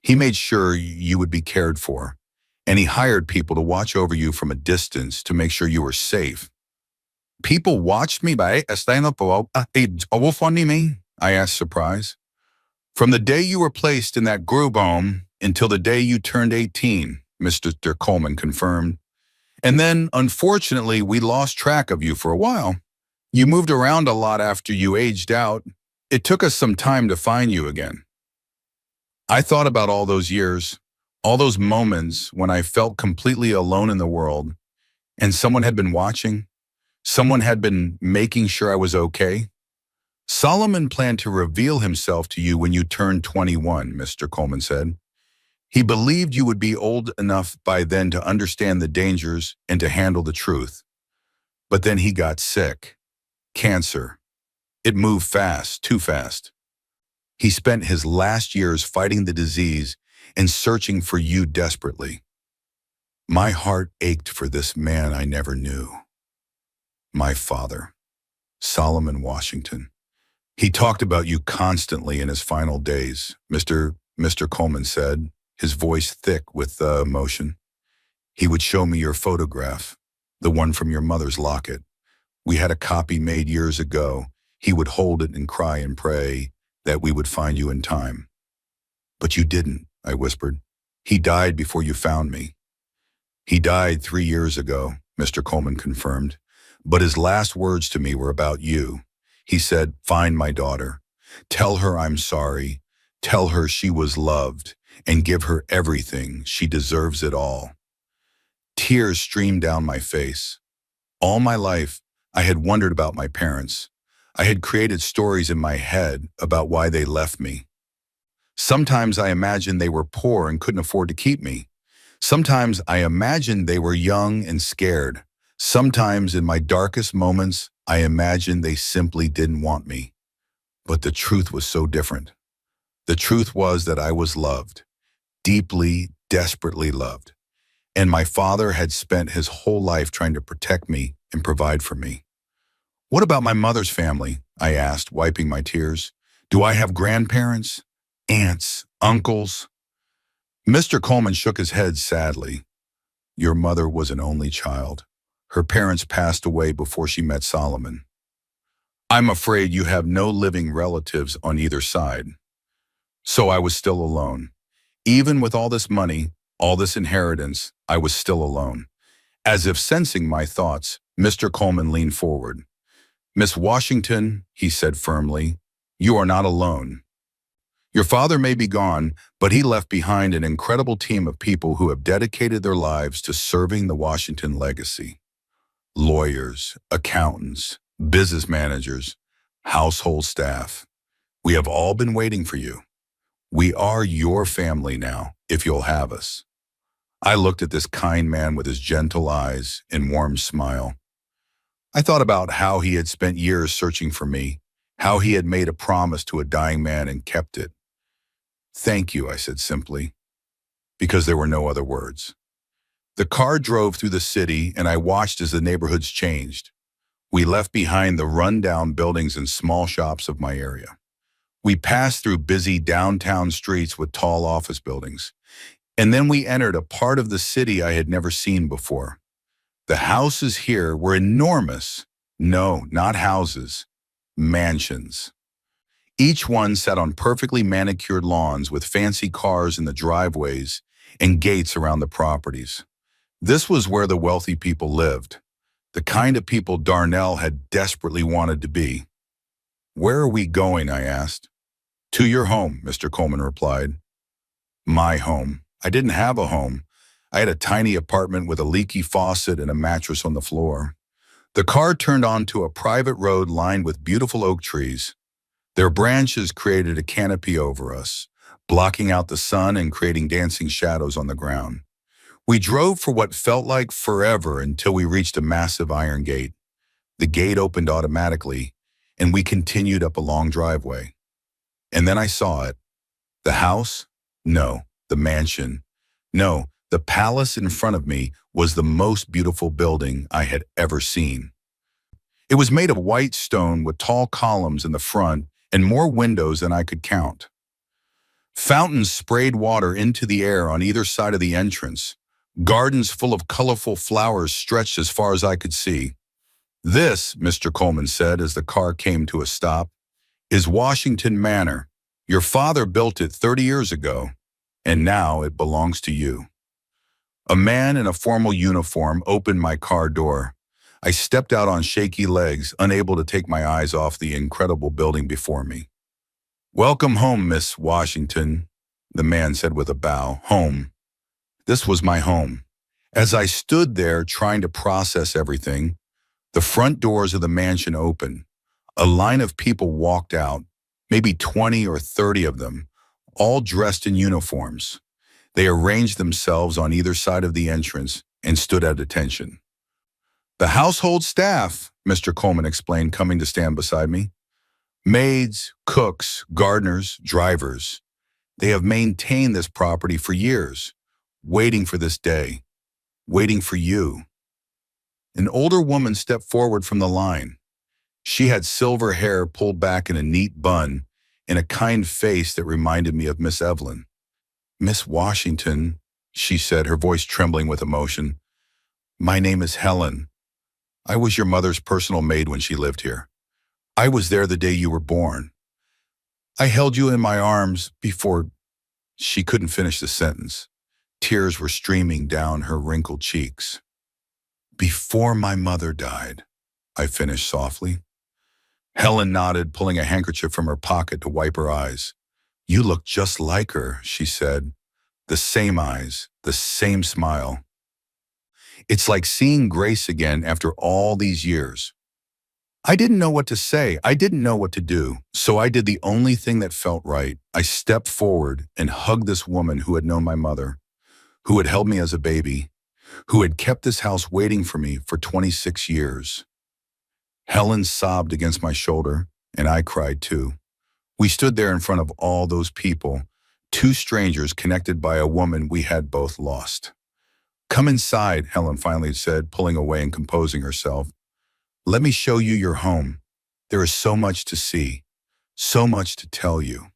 He made sure you would be cared for, and he hired people to watch over you from a distance to make sure you were safe. People watched me by estando po funny me? I asked, surprised. From the day you were placed in that group home until the day you turned 18, Mr. Coleman confirmed. And then, unfortunately, we lost track of you for a while. You moved around a lot after you aged out. It took us some time to find you again. I thought about all those years, all those moments when I felt completely alone in the world, and someone had been watching, someone had been making sure I was okay. Solomon planned to reveal himself to you when you turned 21, Mr. Coleman said. He believed you would be old enough by then to understand the dangers and to handle the truth. But then he got sick. Cancer. It moved fast, too fast. He spent his last years fighting the disease and searching for you desperately. My heart ached for this man I never knew. My father, Solomon Washington. He talked about you constantly in his final days, Mr. Coleman said, his voice thick with emotion. He would show me your photograph, the one from your mother's locket. We had a copy made years ago. He would hold it and cry and pray that we would find you in time. But you didn't, I whispered. He died before you found me. He died 3 years ago, Mr. Coleman confirmed. But his last words to me were about you. He said, find my daughter. Tell her I'm sorry. Tell her she was loved and give her everything. She deserves it all. Tears streamed down my face. All my life, I had wondered about my parents. I had created stories in my head about why they left me. Sometimes I imagined they were poor and couldn't afford to keep me. Sometimes I imagined they were young and scared. Sometimes in my darkest moments, I imagined they simply didn't want me. But the truth was so different. The truth was that I was loved, deeply, desperately loved. And my father had spent his whole life trying to protect me and provide for me. What about my mother's family? I asked, wiping my tears. Do I have grandparents? Aunts? Uncles? Mr. Coleman shook his head sadly. Your mother was an only child. Her parents passed away before she met Solomon. I'm afraid you have no living relatives on either side. So I was still alone. Even with all this money, all this inheritance, I was still alone. As if sensing my thoughts, Mr. Coleman leaned forward. Miss Washington, he said firmly, you are not alone. Your father may be gone, but he left behind an incredible team of people who have dedicated their lives to serving the Washington legacy. Lawyers, accountants, business managers, household staff. We have all been waiting for you. We are your family now, if you'll have us. I looked at this kind man with his gentle eyes and warm smile. I thought about how he had spent years searching for me, how he had made a promise to a dying man and kept it. Thank you, I said simply, because there were no other words. The car drove through the city and I watched as the neighborhoods changed. We left behind the run-down buildings and small shops of my area. We passed through busy downtown streets with tall office buildings. And then we entered a part of the city I had never seen before. The houses here were enormous. No, not houses, mansions. Each one sat on perfectly manicured lawns with fancy cars in the driveways and gates around the properties. This was where the wealthy people lived, the kind of people Darnell had desperately wanted to be. Where are we going? I asked. To your home, Mr. Coleman replied. My home. I didn't have a home. I had a tiny apartment with a leaky faucet and a mattress on the floor. The car turned onto a private road lined with beautiful oak trees. Their branches created a canopy over us, blocking out the sun and creating dancing shadows on the ground. We drove for what felt like forever until we reached a massive iron gate. The gate opened automatically, and we continued up a long driveway. And then I saw it. The house? No. The mansion? No. The palace in front of me was the most beautiful building I had ever seen. It was made of white stone with tall columns in the front and more windows than I could count. Fountains sprayed water into the air on either side of the entrance. Gardens full of colorful flowers stretched as far as I could see. This, Mr. Coleman said as the car came to a stop, is Washington Manor. Your father built it 30 years ago, and now it belongs to you. A man in a formal uniform opened my car door. I stepped out on shaky legs, unable to take my eyes off the incredible building before me. Welcome home, Miss Washington, the man said with a bow. Home. This was my home. As I stood there trying to process everything, the front doors of the mansion opened. A line of people walked out, maybe 20 or 30 of them, all dressed in uniforms. They arranged themselves on either side of the entrance and stood at attention. The household staff, Mr. Coleman explained, coming to stand beside me. Maids, cooks, gardeners, drivers. They have maintained this property for years, waiting for this day, waiting for you. An older woman stepped forward from the line. She had silver hair pulled back in a neat bun and a kind face that reminded me of Miss Evelyn. Miss Washington, she said, her voice trembling with emotion. My name is Helen. I was your mother's personal maid when she lived here. I was there the day you were born. I held you in my arms before. She couldn't finish the sentence. Tears were streaming down her wrinkled cheeks. Before my mother died, I finished softly. Helen nodded, pulling a handkerchief from her pocket to wipe her eyes. You look just like her, she said. The same eyes, the same smile. It's like seeing Grace again after all these years. I didn't know what to say. I didn't know what to do. So I did the only thing that felt right. I stepped forward and hugged this woman who had known my mother, who had held me as a baby, who had kept this house waiting for me for 26 years. Helen sobbed against my shoulder, and I cried too. We stood there in front of all those people, two strangers connected by a woman we had both lost. Come inside, Helen finally said, pulling away and composing herself. Let me show you your home. There is so much to see, so much to tell you.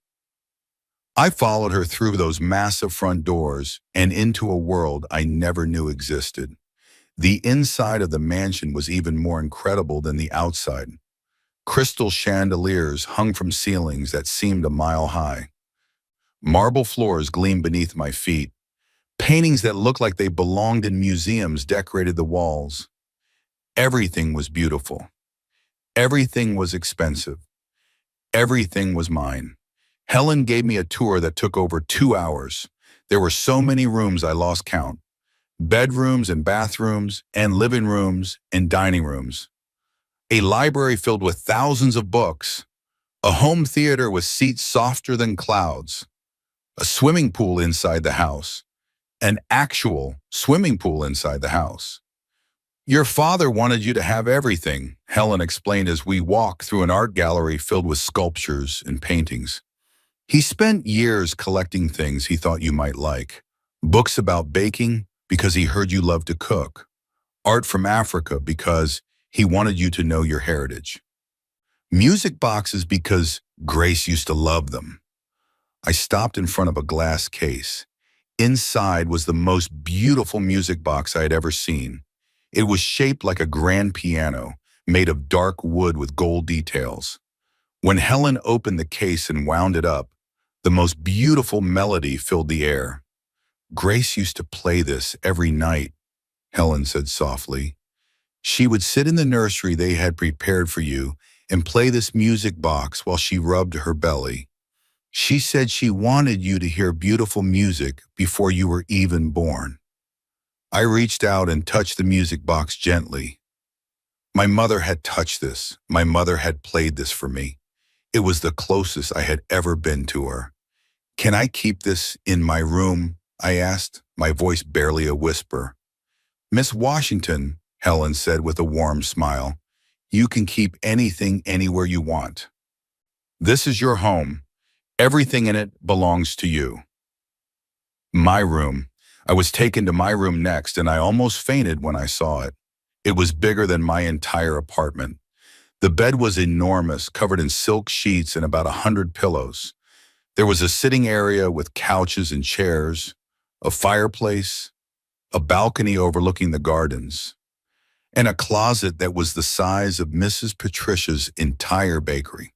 I followed her through those massive front doors and into a world I never knew existed. The inside of the mansion was even more incredible than the outside. Crystal chandeliers hung from ceilings that seemed a mile high. Marble floors gleamed beneath my feet. Paintings that looked like they belonged in museums decorated the walls. Everything was beautiful. Everything was expensive. Everything was mine. Helen gave me a tour that took over 2 hours. There were so many rooms I lost count. Bedrooms and bathrooms and living rooms and dining rooms. A library filled with thousands of books. A home theater with seats softer than clouds. A swimming pool inside the house. An actual swimming pool inside the house. Your father wanted you to have everything, Helen explained as we walked through an art gallery filled with sculptures and paintings. He spent years collecting things he thought you might like. Books about baking because he heard you loved to cook. Art from Africa because he wanted you to know your heritage. Music boxes because Grace used to love them. I stopped in front of a glass case. Inside was the most beautiful music box I had ever seen. It was shaped like a grand piano, made of dark wood with gold details. When Helen opened the case and wound it up, the most beautiful melody filled the air. Grace used to play this every night, Helen said softly. She would sit in the nursery they had prepared for you and play this music box while she rubbed her belly. She said she wanted you to hear beautiful music before you were even born. I reached out and touched the music box gently. My mother had touched this. My mother had played this for me. It was the closest I had ever been to her. Can I keep this in my room? I asked, my voice barely a whisper. Miss Washington, Helen said with a warm smile, you can keep anything anywhere you want. This is your home. Everything in it belongs to you. My room. I was taken to my room next, and I almost fainted when I saw it. It was bigger than my entire apartment. The bed was enormous, covered in silk sheets and about 100 pillows. There was a sitting area with couches and chairs, a fireplace, a balcony overlooking the gardens, and a closet that was the size of Mrs. Patricia's entire bakery.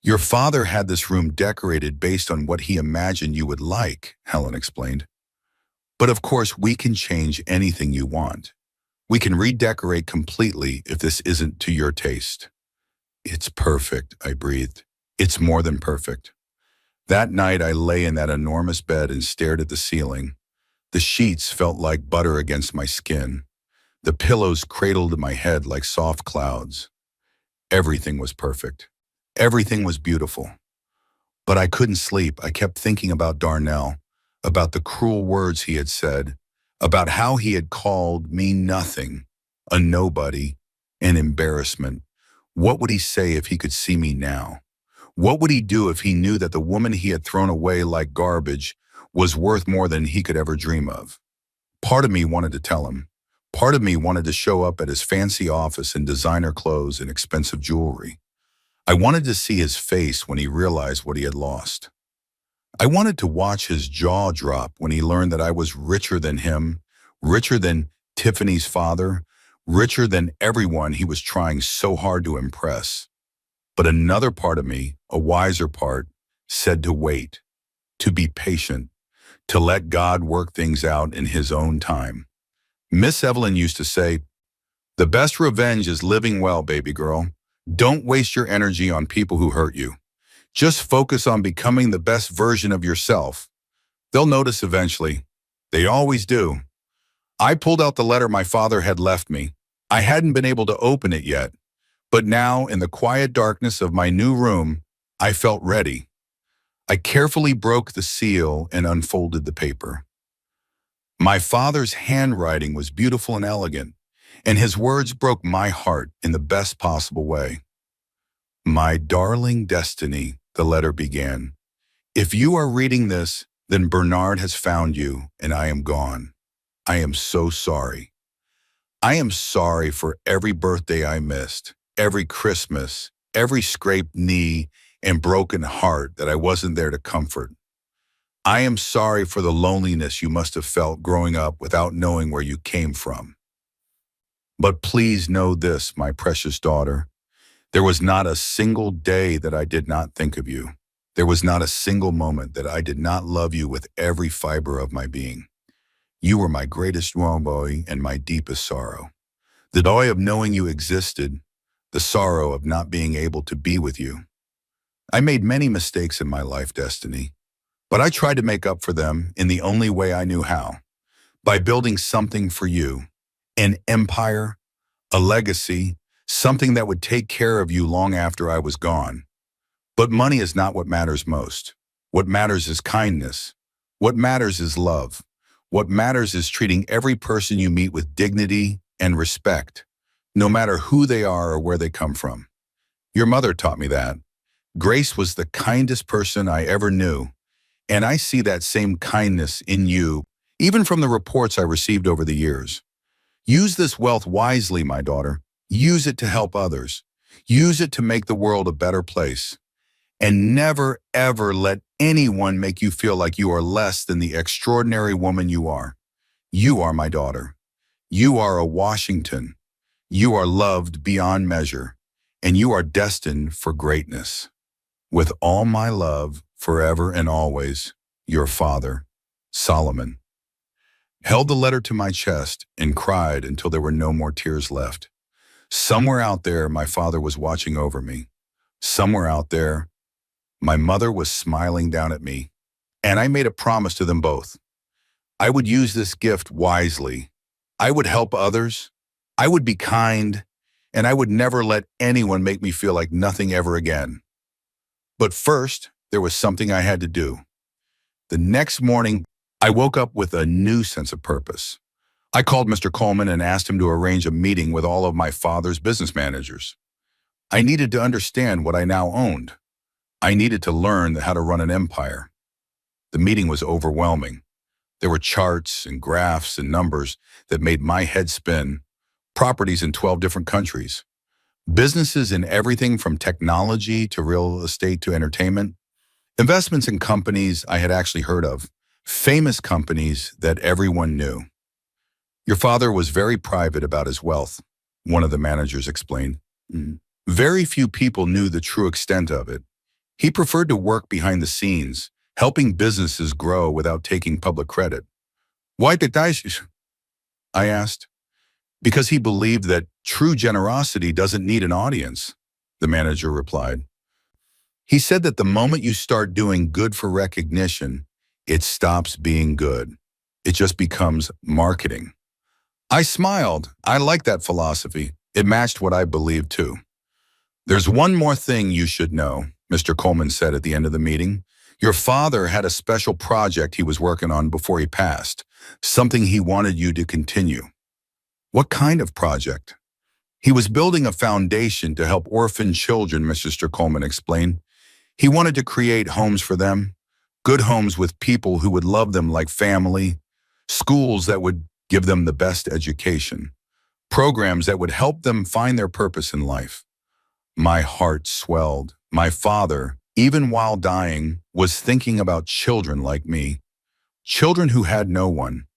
Your father had this room decorated based on what he imagined you would like, Helen explained. But of course, we can change anything you want. We can redecorate completely if this isn't to your taste. It's perfect, I breathed. It's more than perfect. That night, I lay in that enormous bed and stared at the ceiling. The sheets felt like butter against my skin. The pillows cradled my head like soft clouds. Everything was perfect. Everything was beautiful. But I couldn't sleep. I kept thinking about Darnell, about the cruel words he had said, about how he had called me nothing, a nobody, an embarrassment. What would he say if he could see me now? What would he do if he knew that the woman he had thrown away like garbage was worth more than he could ever dream of? Part of me wanted to tell him. Part of me wanted to show up at his fancy office in designer clothes and expensive jewelry. I wanted to see his face when he realized what he had lost. I wanted to watch his jaw drop when he learned that I was richer than him, richer than Tiffany's father, richer than everyone he was trying so hard to impress. But another part of me, a wiser part, said to wait, to be patient, to let God work things out in his own time. Miss Evelyn used to say, "The best revenge is living well, baby girl. Don't waste your energy on people who hurt you. Just focus on becoming the best version of yourself. They'll notice eventually. They always do." I pulled out the letter my father had left me. I hadn't been able to open it yet, but now, in the quiet darkness of my new room, I felt ready. I carefully broke the seal and unfolded the paper. My father's handwriting was beautiful and elegant, and his words broke my heart in the best possible way. My darling Destiny, the letter began. If you are reading this, then Bernard has found you, and I am gone. I am so sorry. I am sorry for every birthday I missed, every Christmas, every scraped knee and broken heart that I wasn't there to comfort. I am sorry for the loneliness you must have felt growing up without knowing where you came from. But please know this, my precious daughter. There was not a single day that I did not think of you. There was not a single moment that I did not love you with every fiber of my being. You were my greatest joy and my deepest sorrow. The joy of knowing you existed, the sorrow of not being able to be with you. I made many mistakes in my life, Destiny, but I tried to make up for them in the only way I knew how, by building something for you, an empire, a legacy, something that would take care of you long after I was gone. But money is not what matters most. What matters is kindness. What matters is love. What matters is treating every person you meet with dignity and respect, no matter who they are or where they come from. Your mother taught me that. Grace was the kindest person I ever knew, and I see that same kindness in you, even from the reports I received over the years. Use this wealth wisely, my daughter. Use it to help others. Use it to make the world a better place. And never, ever let anyone make you feel like you are less than the extraordinary woman you are. You are my daughter. You are a Washington. You are loved beyond measure, and you are destined for greatness. With all my love, forever and always, your father, Solomon. Held the letter to my chest and cried until there were no more tears left. Somewhere out there, my father was watching over me. Somewhere out there, my mother was smiling down at me, and I made a promise to them both. I would use this gift wisely. I would help others. I would be kind, and I would never let anyone make me feel like nothing ever again. But first, there was something I had to do. The next morning, I woke up with a new sense of purpose. I called Mr. Coleman and asked him to arrange a meeting with all of my father's business managers. I needed to understand what I now owned. I needed to learn how to run an empire. The meeting was overwhelming. There were charts and graphs and numbers that made my head spin, properties in 12 different countries, businesses in everything from technology to real estate to entertainment, investments in companies I had actually heard of, famous companies that everyone knew. Your father was very private about his wealth, one of the managers explained. Very few people knew the true extent of it. He preferred to work behind the scenes, helping businesses grow without taking public credit. Why did I asked. Because he believed that true generosity doesn't need an audience, the manager replied. He said that the moment you start doing good for recognition, it stops being good. It just becomes marketing. I smiled. I liked that philosophy. It matched what I believed too. There's one more thing you should know, Mr. Coleman said at the end of the meeting. Your father had a special project he was working on before he passed, something he wanted you to continue. What kind of project? He was building a foundation to help orphan children, Mr. Coleman explained. He wanted to create homes for them, good homes with people who would love them like family, schools that would give them the best education, programs that would help them find their purpose in life. My heart swelled. My father, even while dying, was thinking about children like me, children who had no one.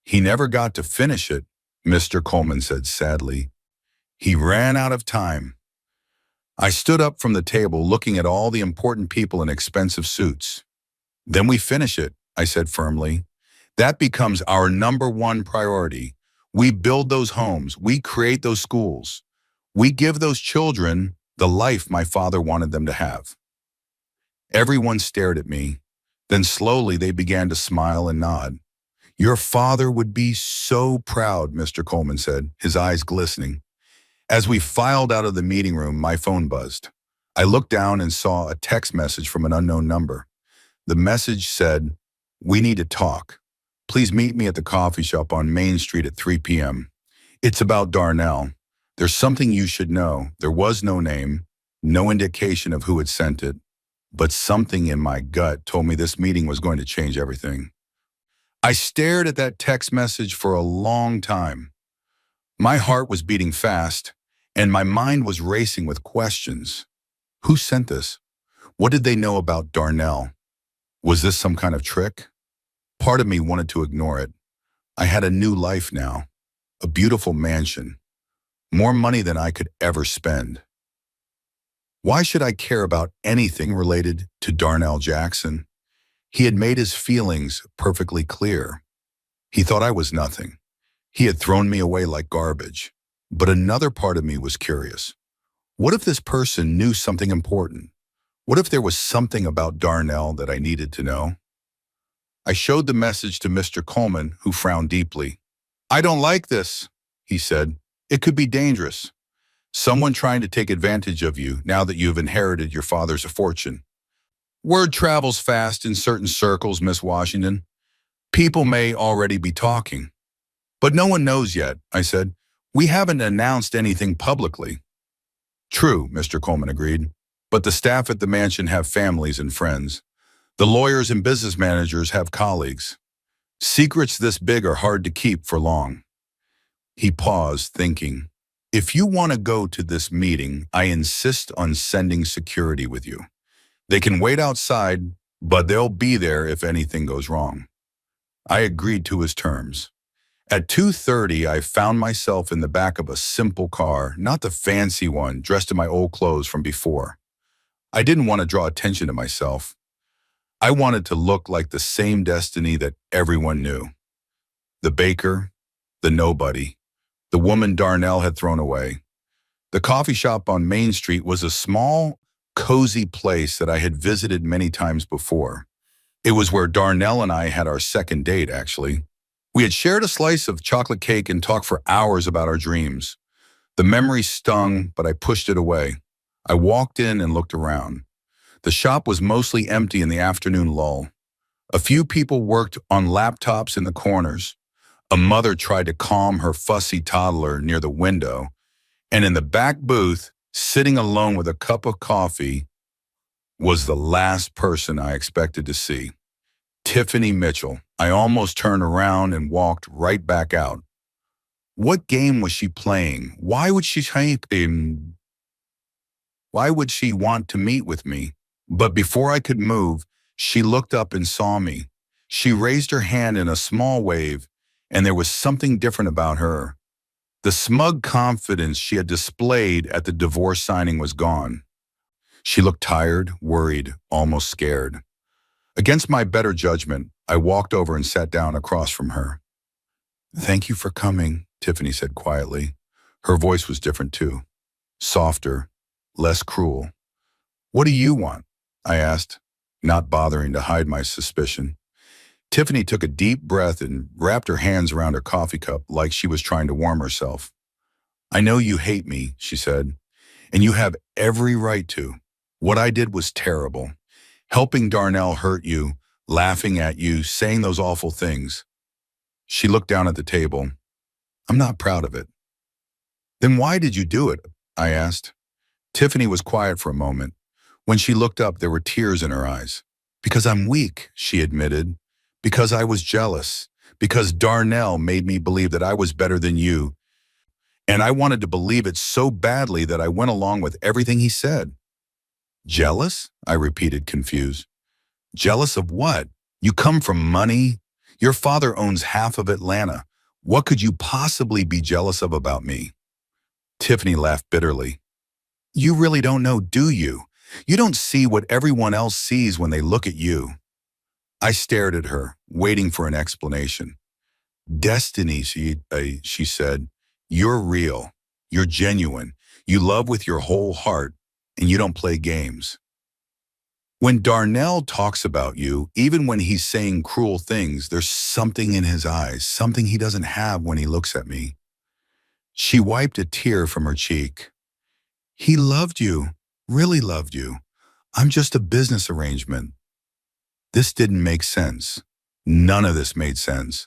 He never got to finish it, Mr. Coleman said sadly. He ran out of time. I stood up from the table looking at all the important people in expensive suits. Then we finish it, I said firmly. That becomes our number one priority. We build those homes. We create those schools. We give those children the life my father wanted them to have. Everyone stared at me. Then slowly they began to smile and nod. Your father would be so proud, Mr. Coleman said, his eyes glistening. As we filed out of the meeting room, my phone buzzed. I looked down and saw a text message from an unknown number. The message said, "We need to talk. Please meet me at the coffee shop on Main Street at 3 p.m. It's about Darnell. There's something you should know. There was no name, no indication of who had sent it, but something in my gut told me this meeting was going to change everything." I stared at that text message for a long time. My heart was beating fast, and my mind was racing with questions. Who sent this? What did they know about Darnell? Was this some kind of trick? Part of me wanted to ignore it. I had a new life now, a beautiful mansion, more money than I could ever spend. Why should I care about anything related to Darnell Jackson? He had made his feelings perfectly clear. He thought I was nothing. He had thrown me away like garbage. But another part of me was curious. What if this person knew something important? What if there was something about Darnell that I needed to know? I showed the message to Mr. Coleman, who frowned deeply. "I don't like this," he said. "It could be dangerous. Someone trying to take advantage of you now that you have inherited your father's fortune. Word travels fast in certain circles, Miss Washington. People may already be talking." "But no one knows yet," I said. "We haven't announced anything publicly." "True," Mr. Coleman agreed. "But the staff at the mansion have families and friends. The lawyers and business managers have colleagues. Secrets this big are hard to keep for long." He paused, thinking. "If you want to go to this meeting, I insist on sending security with you. They can wait outside, but they'll be there if anything goes wrong." I agreed to his terms. At 2:30, I found myself in the back of a simple car, not the fancy one, dressed in my old clothes from before. I didn't want to draw attention to myself. I wanted to look like the same destiny that everyone knew. The baker, the nobody, the woman Darnell had thrown away. The coffee shop on Main Street was a small, cozy place that I had visited many times before. It was where Darnell and I had our second date, actually. We had shared a slice of chocolate cake and talked for hours about our dreams. The memory stung, but I pushed it away. I walked in and looked around. The shop was mostly empty in the afternoon lull. A few people worked on laptops in the corners. A mother tried to calm her fussy toddler near the window. And in the back booth, sitting alone with a cup of coffee, was the last person I expected to see. Tiffany Mitchell. I almost turned around and walked right back out. What game was she playing? Why would she want to meet with me? But before I could move, she looked up and saw me. She raised her hand in a small wave, and there was something different about her. The smug confidence she had displayed at the divorce signing was gone. She looked tired, worried, almost scared. Against my better judgment, I walked over and sat down across from her. "Thank you for coming," Tiffany said quietly. Her voice was different too, softer, less cruel. "What do you want?" I asked, not bothering to hide my suspicion. Tiffany took a deep breath and wrapped her hands around her coffee cup like she was trying to warm herself. "I know you hate me," she said, "and you have every right to. What I did was terrible. Helping Darnell hurt you, laughing at you, saying those awful things." She looked down at the table. "I'm not proud of it." "Then why did you do it?" I asked. Tiffany was quiet for a moment. When she looked up, there were tears in her eyes. "Because I'm weak," she admitted. "Because I was jealous. Because Darnell made me believe that I was better than you. And I wanted to believe it so badly that I went along with everything he said." "Jealous?" I repeated, confused. "Jealous of what? You come from money. Your father owns half of Atlanta. What could you possibly be jealous of about me?" Tiffany laughed bitterly. "You really don't know, do you? You don't see what everyone else sees when they look at you." I stared at her, waiting for an explanation. "Destiny," she said. "You're real. You're genuine. You love with your whole heart, and you don't play games." When Darnell talks about you, even when he's saying cruel things, there's something in his eyes, something he doesn't have when he looks at me. She wiped a tear from her cheek. He loved you, really loved you. I'm just a business arrangement. This didn't make sense. None of this made sense.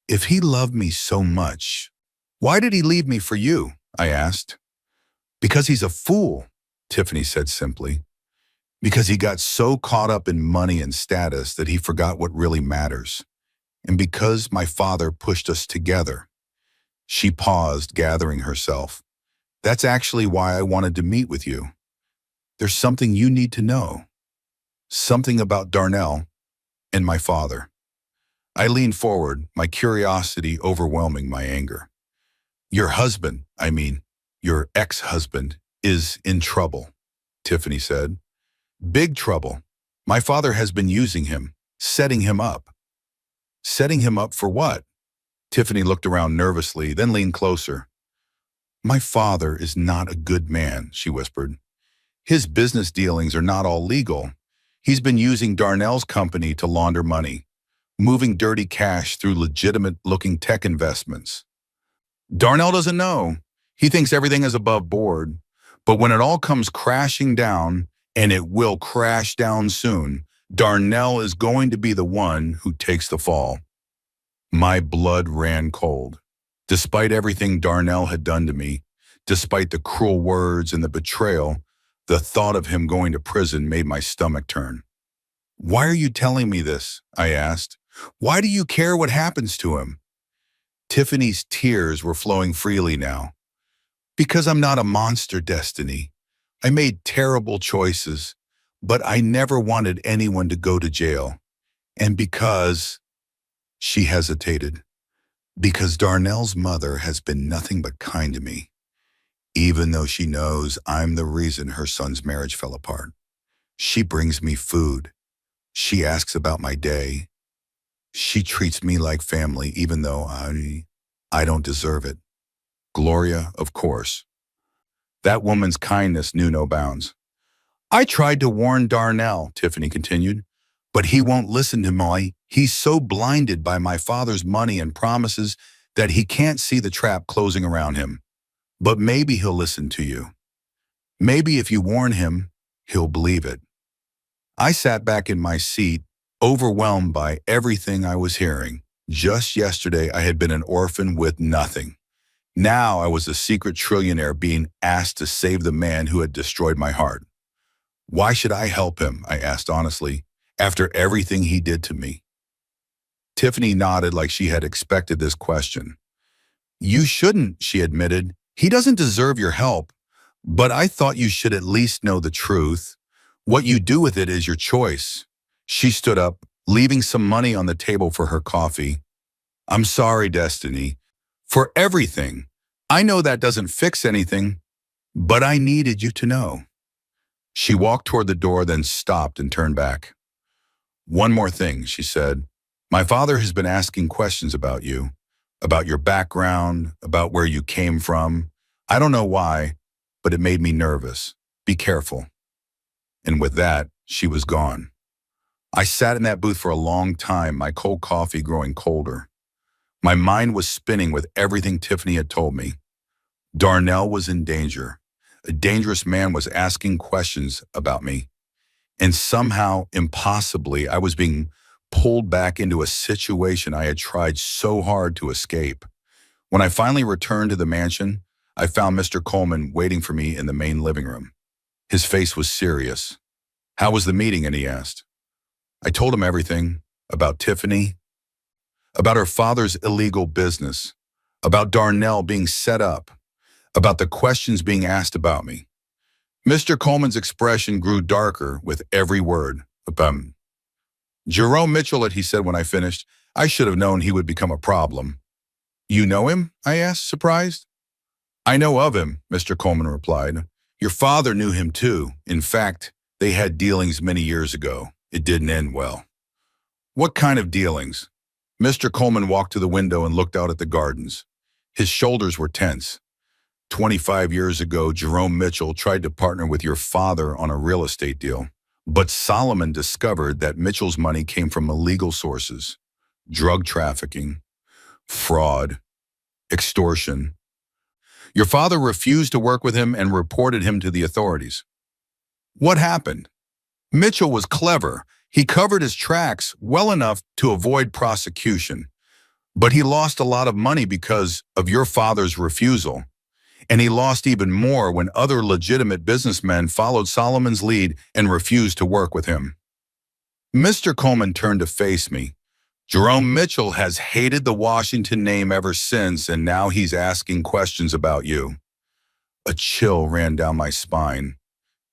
If he loved me so much, why did he leave me for you? I asked. Because he's a fool, Tiffany said simply. Because he got so caught up in money and status that he forgot what really matters. And because my father pushed us together. She paused, gathering herself. That's actually why I wanted to meet with you. There's something you need to know. Something about Darnell and my father. I leaned forward, my curiosity overwhelming my anger. Your husband, your ex-husband, is in trouble, Tiffany said. Big trouble. My father has been using him, setting him up. Setting him up for what? Tiffany looked around nervously, then leaned closer. My father is not a good man, she whispered. His business dealings are not all legal. He's been using Darnell's company to launder money, moving dirty cash through legitimate-looking tech investments. Darnell doesn't know. He thinks everything is above board. But when it all comes crashing down, and it will crash down soon, Darnell is going to be the one who takes the fall. My blood ran cold. Despite everything Darnell had done to me, despite the cruel words and the betrayal, the thought of him going to prison made my stomach turn. Why are you telling me this? I asked. Why do you care what happens to him? Tiffany's tears were flowing freely now. Because I'm not a monster, Destiny. I made terrible choices, but I never wanted anyone to go to jail. And because, she hesitated, because Darnell's mother has been nothing but kind to me, even though she knows I'm the reason her son's marriage fell apart. She brings me food. She asks about my day. She treats me like family, even though I don't deserve it. Gloria, of course. That woman's kindness knew no bounds. I tried to warn Darnell, Tiffany continued, but he won't listen to me. He's so blinded by my father's money and promises that he can't see the trap closing around him. But maybe he'll listen to you. Maybe if you warn him, he'll believe it. I sat back in my seat, overwhelmed by everything I was hearing. Just yesterday, I had been an orphan with nothing. Now I was a secret trillionaire being asked to save the man who had destroyed my heart. Why should I help him, I asked honestly, after everything he did to me? Tiffany nodded like she had expected this question. You shouldn't, she admitted. He doesn't deserve your help, but I thought you should at least know the truth. What you do with it is your choice. She stood up, leaving some money on the table for her coffee. I'm sorry, Destiny. For everything. I know that doesn't fix anything, but I needed you to know. She walked toward the door, then stopped and turned back. One more thing, she said. My father has been asking questions about you, about your background, about where you came from. I don't know why, but it made me nervous. Be careful. And with that, she was gone. I sat in that booth for a long time, my cold coffee growing colder. My mind was spinning with everything Tiffany had told me. Darnell was in danger. A dangerous man was asking questions about me. And somehow, impossibly, I was being pulled back into a situation I had tried so hard to escape. When I finally returned to the mansion, I found Mr. Coleman waiting for me in the main living room. His face was serious. How was the meeting? And he asked. I told him everything about Tiffany, about her father's illegal business, about Darnell being set up, about the questions being asked about me. Mr. Coleman's expression grew darker with every word. Jerome Mitchell, he said when I finished. I should have known he would become a problem. You know him? I asked, surprised. I know of him, Mr. Coleman replied. Your father knew him too. In fact, they had dealings many years ago. It didn't end well. What kind of dealings? Mr. Coleman walked to the window and looked out at the gardens. His shoulders were tense. 25 years ago, Jerome Mitchell tried to partner with your father on a real estate deal. But Solomon discovered that Mitchell's money came from illegal sources: drug trafficking, fraud, extortion. Your father refused to work with him and reported him to the authorities. What happened? Mitchell was clever. He covered his tracks well enough to avoid prosecution, but he lost a lot of money because of your father's refusal. And he lost even more when other legitimate businessmen followed Solomon's lead and refused to work with him. Mr. Coleman turned to face me. Jerome Mitchell has hated the Washington name ever since, and now he's asking questions about you. A chill ran down my spine.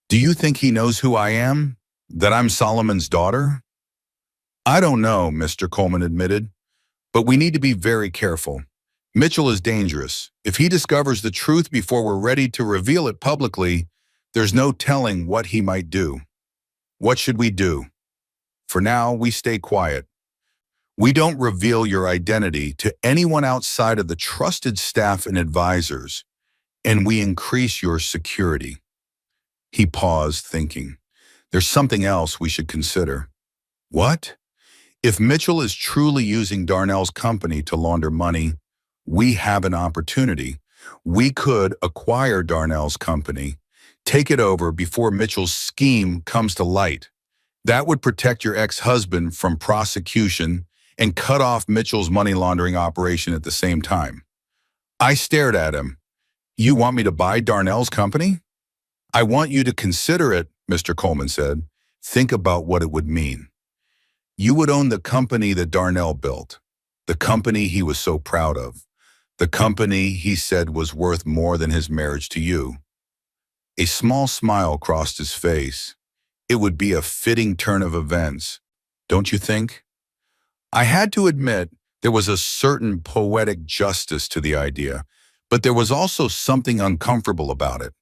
Do you think he knows who I am? That I'm Solomon's daughter? I don't know, Mr. Coleman admitted, but we need to be very careful. Mitchell is dangerous. If he discovers the truth before we're ready to reveal it publicly, there's no telling what he might do. What should we do? For now, we stay quiet. We don't reveal your identity to anyone outside of the trusted staff and advisors, and we increase your security. He paused, thinking, there's something else we should consider. What? If Mitchell is truly using Darnell's company to launder money, we have an opportunity. We could acquire Darnell's company, take it over before Mitchell's scheme comes to light. That would protect your ex-husband from prosecution and cut off Mitchell's money laundering operation at the same time. I stared at him. You want me to buy Darnell's company? I want you to consider it, Mr. Coleman said. Think about what it would mean. You would own the company that Darnell built, the company he was so proud of, the company he said was worth more than his marriage to you. A small smile crossed his face. It would be a fitting turn of events, don't you think? I had to admit there was a certain poetic justice to the idea, but there was also something uncomfortable about it.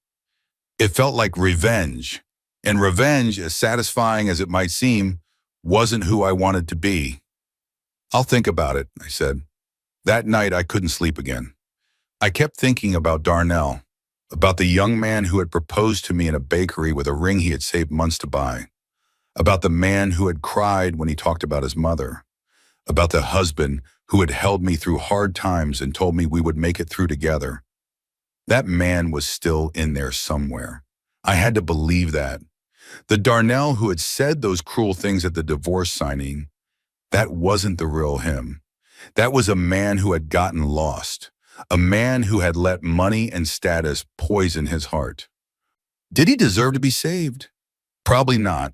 It felt like revenge, and revenge, as satisfying as it might seem, wasn't who I wanted to be. I'll think about it, I said. That night, I couldn't sleep again. I kept thinking about Darnell, about the young man who had proposed to me in a bakery with a ring he had saved months to buy, about the man who had cried when he talked about his mother, about the husband who had held me through hard times and told me we would make it through together. That man was still in there somewhere. I had to believe that. The Darnell who had said those cruel things at the divorce signing, that wasn't the real him. That was a man who had gotten lost, a man who had let money and status poison his heart. Did he deserve to be saved? Probably not.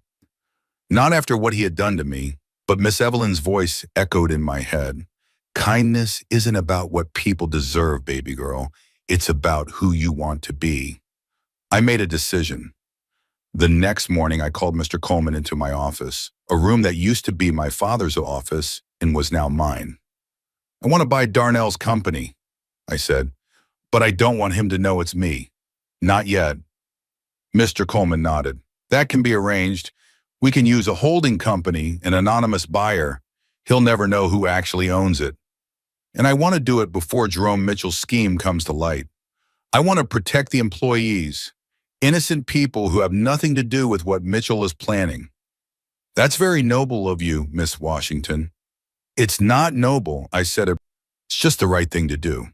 Not after what he had done to me, but Miss Evelyn's voice echoed in my head. Kindness isn't about what people deserve, baby girl. It's about who you want to be. I made a decision. The next morning, I called Mr. Coleman into my office, a room that used to be my father's office and was now mine. I want to buy Darnell's company, I said, but I don't want him to know it's me. Not yet. Mr. Coleman nodded. That can be arranged. We can use a holding company, an anonymous buyer. He'll never know who actually owns it. And I want to do it before Jerome Mitchell's scheme comes to light. I want to protect the employees, innocent people who have nothing to do with what Mitchell is planning. That's very noble of you, Miss Washington. It's not noble, I said. It's just the right thing to do.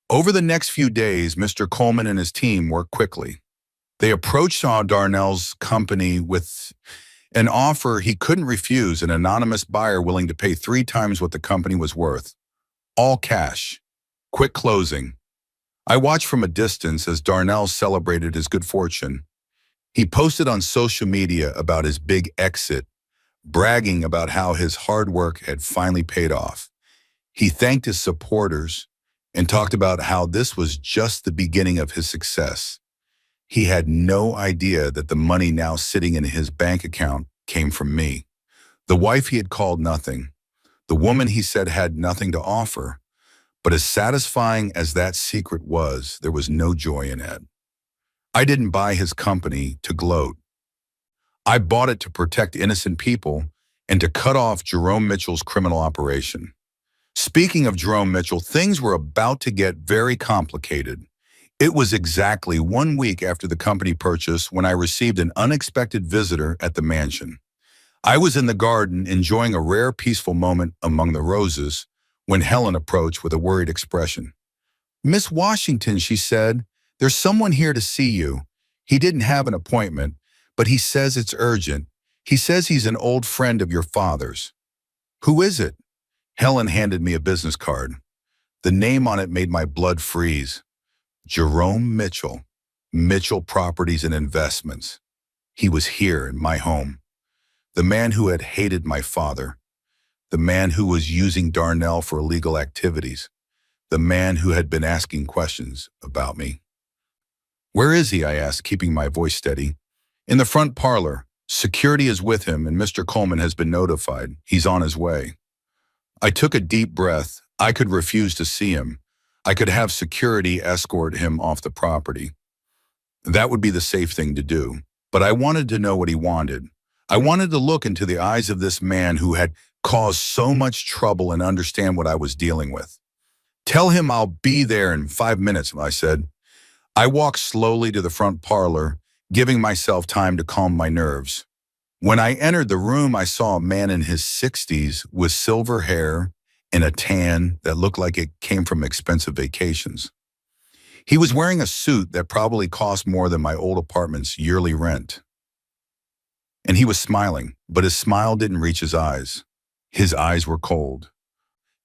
Over the next few days, Mr. Coleman and his team worked quickly. They approached Darnell's company with an offer he couldn't refuse, an anonymous buyer willing to pay 3 times what the company was worth. All cash. Quick closing. I watched from a distance as Darnell celebrated his good fortune. He posted on social media about his big exit, bragging about how his hard work had finally paid off. He thanked his supporters and talked about how this was just the beginning of his success. He had no idea that the money now sitting in his bank account came from me. The wife he had called nothing. The woman he said had nothing to offer. But as satisfying as that secret was, there was no joy in it. I didn't buy his company to gloat. I bought it to protect innocent people and to cut off Jerome Mitchell's criminal operation. Speaking of Jerome Mitchell, things were about to get very complicated. It was exactly 1 week after the company purchase when I received an unexpected visitor at the mansion. I was in the garden enjoying a rare peaceful moment among the roses when Helen approached with a worried expression. "Miss Washington," she said, "there's someone here to see you. He didn't have an appointment, but he says it's urgent. He says he's an old friend of your father's." "Who is it?" Helen handed me a business card. The name on it made my blood freeze. Jerome Mitchell, Mitchell Properties and Investments. He was here in my home. The man who had hated my father. The man who was using Darnell for illegal activities. The man who had been asking questions about me. "Where is he?" I asked, keeping my voice steady. "In the front parlor. Security is with him and Mr. Coleman has been notified. He's on his way." I took a deep breath. I could refuse to see him. I could have security escort him off the property. That would be the safe thing to do. But I wanted to know what he wanted. I wanted to look into the eyes of this man who had caused so much trouble and understand what I was dealing with. "Tell him I'll be there in 5 minutes," I said. I walked slowly to the front parlor, giving myself time to calm my nerves. When I entered the room, I saw a man in his 60s with silver hair and a tan that looked like it came from expensive vacations. He was wearing a suit that probably cost more than my old apartment's yearly rent. And he was smiling, but his smile didn't reach his eyes. His eyes were cold.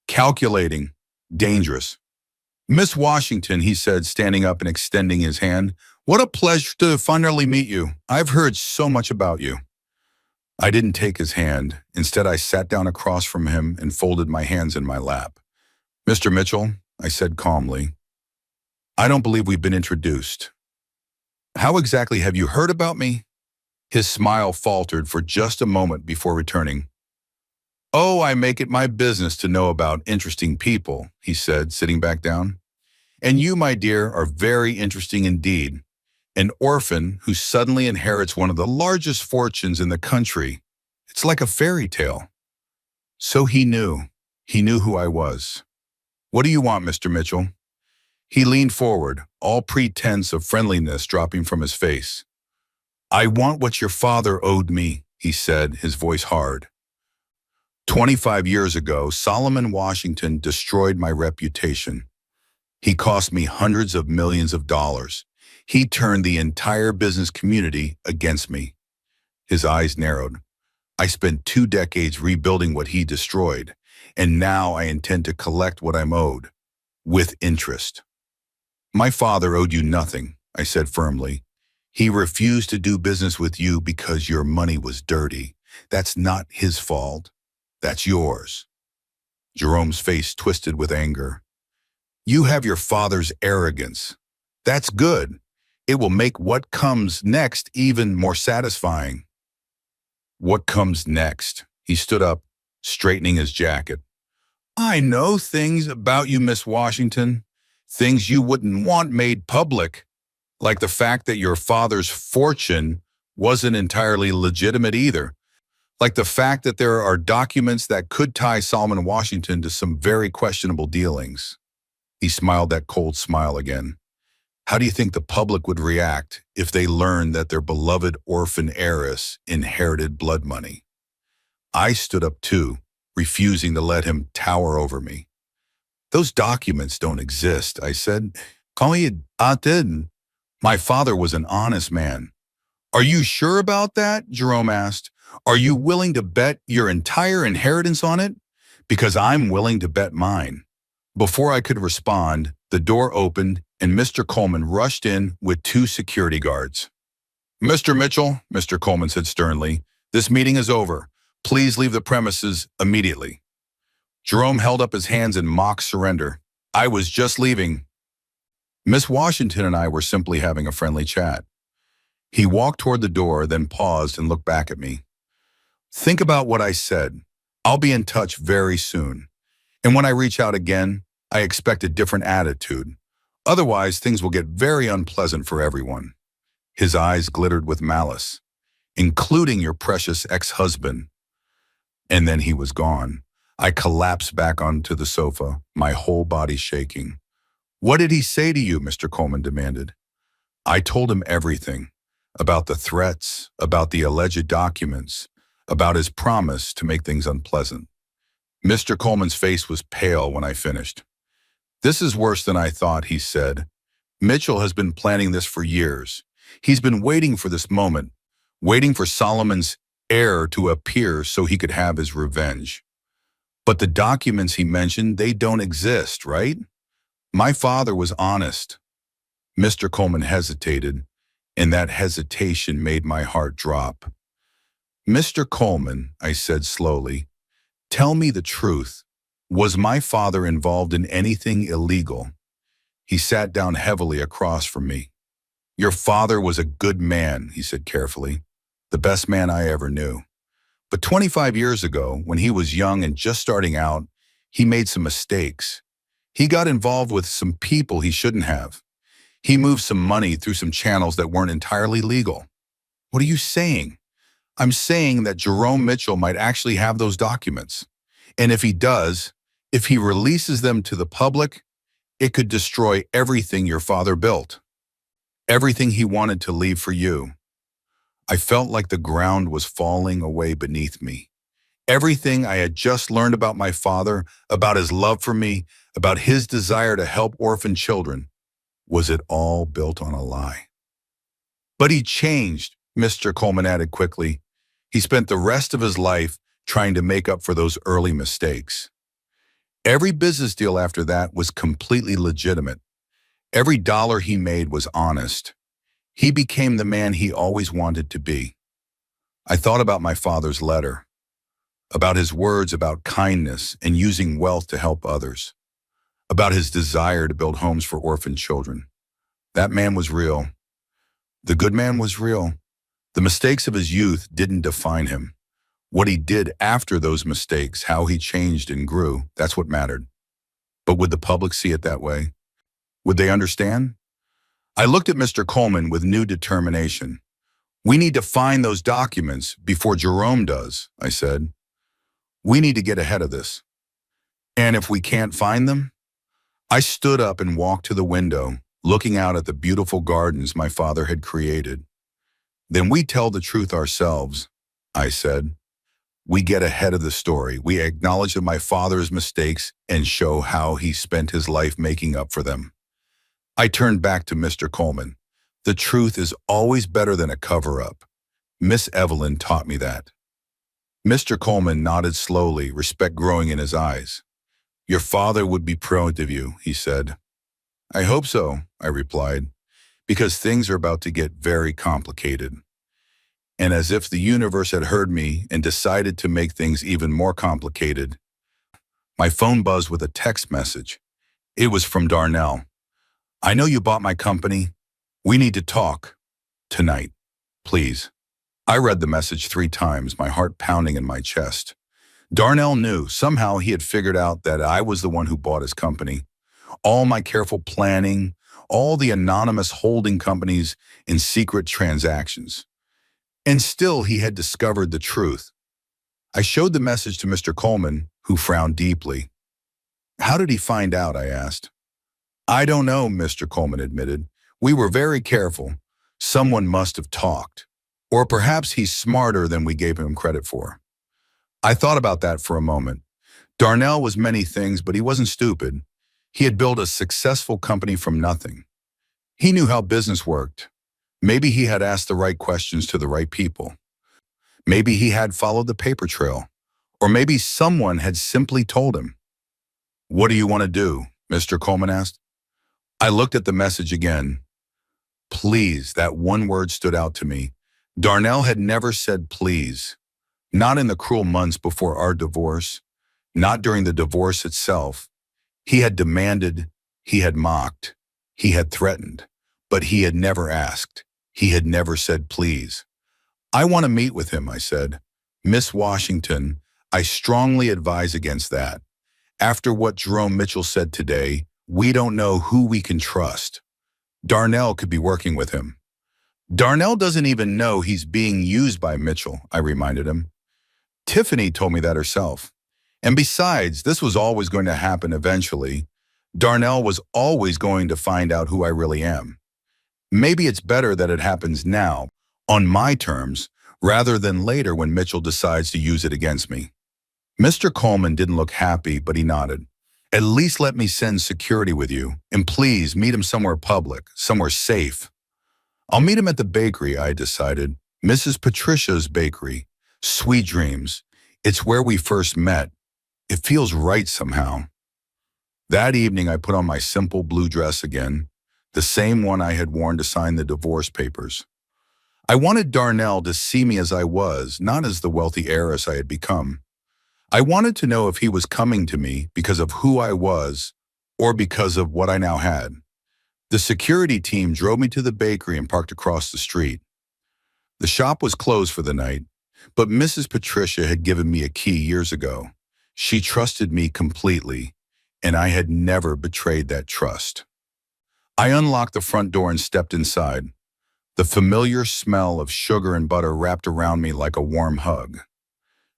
Calculating. Dangerous. "Miss Washington," he said, standing up and extending his hand. "What a pleasure to finally meet you. I've heard so much about you." I didn't take his hand. Instead, I sat down across from him and folded my hands in my lap. "Mr. Mitchell," I said calmly, "I don't believe we've been introduced. How exactly have you heard about me?" His smile faltered for just a moment before returning. "Oh, I make it my business to know about interesting people," he said, sitting back down. "And you, my dear, are very interesting indeed. An orphan who suddenly inherits one of the largest fortunes in the country. It's like a fairy tale." So he knew. He knew who I was. "What do you want, Mr. Mitchell?" He leaned forward, all pretense of friendliness dropping from his face. "I want what your father owed me," he said, his voice hard. 25 years ago, Solomon Washington destroyed my reputation. He cost me hundreds of millions of dollars. He turned the entire business community against me. His eyes narrowed. "I spent 2 decades rebuilding what he destroyed, and now I intend to collect what I'm owed, with interest." "My father owed you nothing," I said firmly. "He refused to do business with you because your money was dirty. That's not his fault. That's yours." Jerome's face twisted with anger. "You have your father's arrogance. That's good. It will make what comes next even more satisfying." "What comes next?" He stood up, straightening his jacket. "I know things about you, Miss Washington. Things you wouldn't want made public. Like the fact that your father's fortune wasn't entirely legitimate either. Like the fact that there are documents that could tie Solomon Washington to some very questionable dealings." He smiled that cold smile again. "How do you think the public would react if they learned that their beloved orphan heiress inherited blood money?" I stood up too, refusing to let him tower over me. "Those documents don't exist," I said. "Call me a didn't. My father was an honest man." "Are you sure about that?" Jerome asked. "Are you willing to bet your entire inheritance on it? Because I'm willing to bet mine." Before I could respond, the door opened and Mr. Coleman rushed in with 2 security guards. "Mr. Mitchell," Mr. Coleman said sternly, "this meeting is over. Please leave the premises immediately." Jerome held up his hands in mock surrender. "I was just leaving." Miss Washington and I were simply having a friendly chat. He walked toward the door, then paused and looked back at me. "Think about what I said. I'll be in touch very soon. And when I reach out again, I expect a different attitude. Otherwise, things will get very unpleasant for everyone." His eyes glittered with malice. "Including your precious ex-husband." And then he was gone. I collapsed back onto the sofa, my whole body shaking. What did he say to you? Mr. Coleman demanded. I told him everything about the threats, about the alleged documents, about his promise to make things unpleasant. Mr. Coleman's face was pale when I finished. This is worse than I thought, he said. Mitchell has been planning this for years. He's been waiting for this moment, waiting for Solomon's heir to appear so he could have his revenge. But the documents he mentioned, they don't exist, right? My father was honest. Mr. Coleman hesitated, and that hesitation made my heart drop. Mr. Coleman, I said slowly, tell me the truth. Was my father involved in anything illegal? He sat down heavily across from me. Your father was a good man, he said carefully, the best man I ever knew. But 25 years ago, when he was young and just starting out, he made some mistakes. He got involved with some people he shouldn't have. He moved some money through some channels that weren't entirely legal. What are you saying? I'm saying that Jerome Mitchell might actually have those documents. And if he does, if he releases them to the public, it could destroy everything your father built. Everything he wanted to leave for you. I felt like the ground was falling away beneath me. Everything I had just learned about my father, about his love for me, about his desire to help orphan children, was it all built on a lie? But he changed, Mr. Coleman added quickly. He spent the rest of his life trying to make up for those early mistakes. Every business deal after that was completely legitimate. Every dollar he made was honest. He became the man he always wanted to be. I thought about my father's letter, about his words about kindness and using wealth to help others, about his desire to build homes for orphan children. That man was real. The good man was real. The mistakes of his youth didn't define him. What he did after those mistakes, how he changed and grew, that's what mattered. But would the public see it that way? Would they understand? I looked at Mr. Coleman with new determination. We need to find those documents before Jerome does, I said. We need to get ahead of this. And if we can't find them? I stood up and walked to the window, looking out at the beautiful gardens my father had created. Then we tell the truth ourselves, I said. We get ahead of the story. We acknowledge that my father's mistakes and show how he spent his life making up for them. I turned back to Mr. Coleman. The truth is always better than a cover-up. Miss Evelyn taught me that. Mr. Coleman nodded slowly, respect growing in his eyes. Your father would be proud of you, he said. I hope so, I replied, because things are about to get very complicated. And as if the universe had heard me and decided to make things even more complicated, my phone buzzed with a text message. It was from Darnell. I know you bought my company. We need to talk. Tonight, please. I read the message 3 times, my heart pounding in my chest. Darnell knew. Somehow he had figured out that I was the one who bought his company. All my careful planning, all the anonymous holding companies and secret transactions. And still he had discovered the truth. I showed the message to Mr. Coleman, who frowned deeply. How did he find out? I asked. I don't know, Mr. Coleman admitted. We were very careful. Someone must have talked. Or perhaps he's smarter than we gave him credit for. I thought about that for a moment. Darnell was many things, but he wasn't stupid. He had built a successful company from nothing. He knew how business worked. Maybe he had asked the right questions to the right people. Maybe he had followed the paper trail. Or maybe someone had simply told him. What do you want to do? Mr. Coleman asked. I looked at the message again. Please, that one word stood out to me. Darnell had never said please. Not in the cruel months before our divorce. Not during the divorce itself. He had demanded. He had mocked. He had threatened. But he had never asked. He had never said please. I want to meet with him, I said. Miss Washington, I strongly advise against that. After what Jerome Mitchell said today, we don't know who we can trust. Darnell could be working with him. Darnell doesn't even know he's being used by Mitchell, I reminded him. Tiffany told me that herself. And besides, this was always going to happen eventually. Darnell was always going to find out who I really am. Maybe it's better that it happens now, on my terms, rather than later when Mitchell decides to use it against me. Mr. Coleman didn't look happy, but he nodded. At least let me send security with you, and please meet him somewhere public, somewhere safe. I'll meet him at the bakery, I decided. Mrs. Patricia's bakery. Sweet dreams. It's where we first met. It feels right somehow. That evening, I put on my simple blue dress again, the same one I had worn to sign the divorce papers. I wanted Darnell to see me as I was, not as the wealthy heiress I had become. I wanted to know if he was coming to me because of who I was or because of what I now had. The security team drove me to the bakery and parked across the street. The shop was closed for the night, but Mrs. Patricia had given me a key years ago. She trusted me completely, and I had never betrayed that trust. I unlocked the front door and stepped inside. The familiar smell of sugar and butter wrapped around me like a warm hug.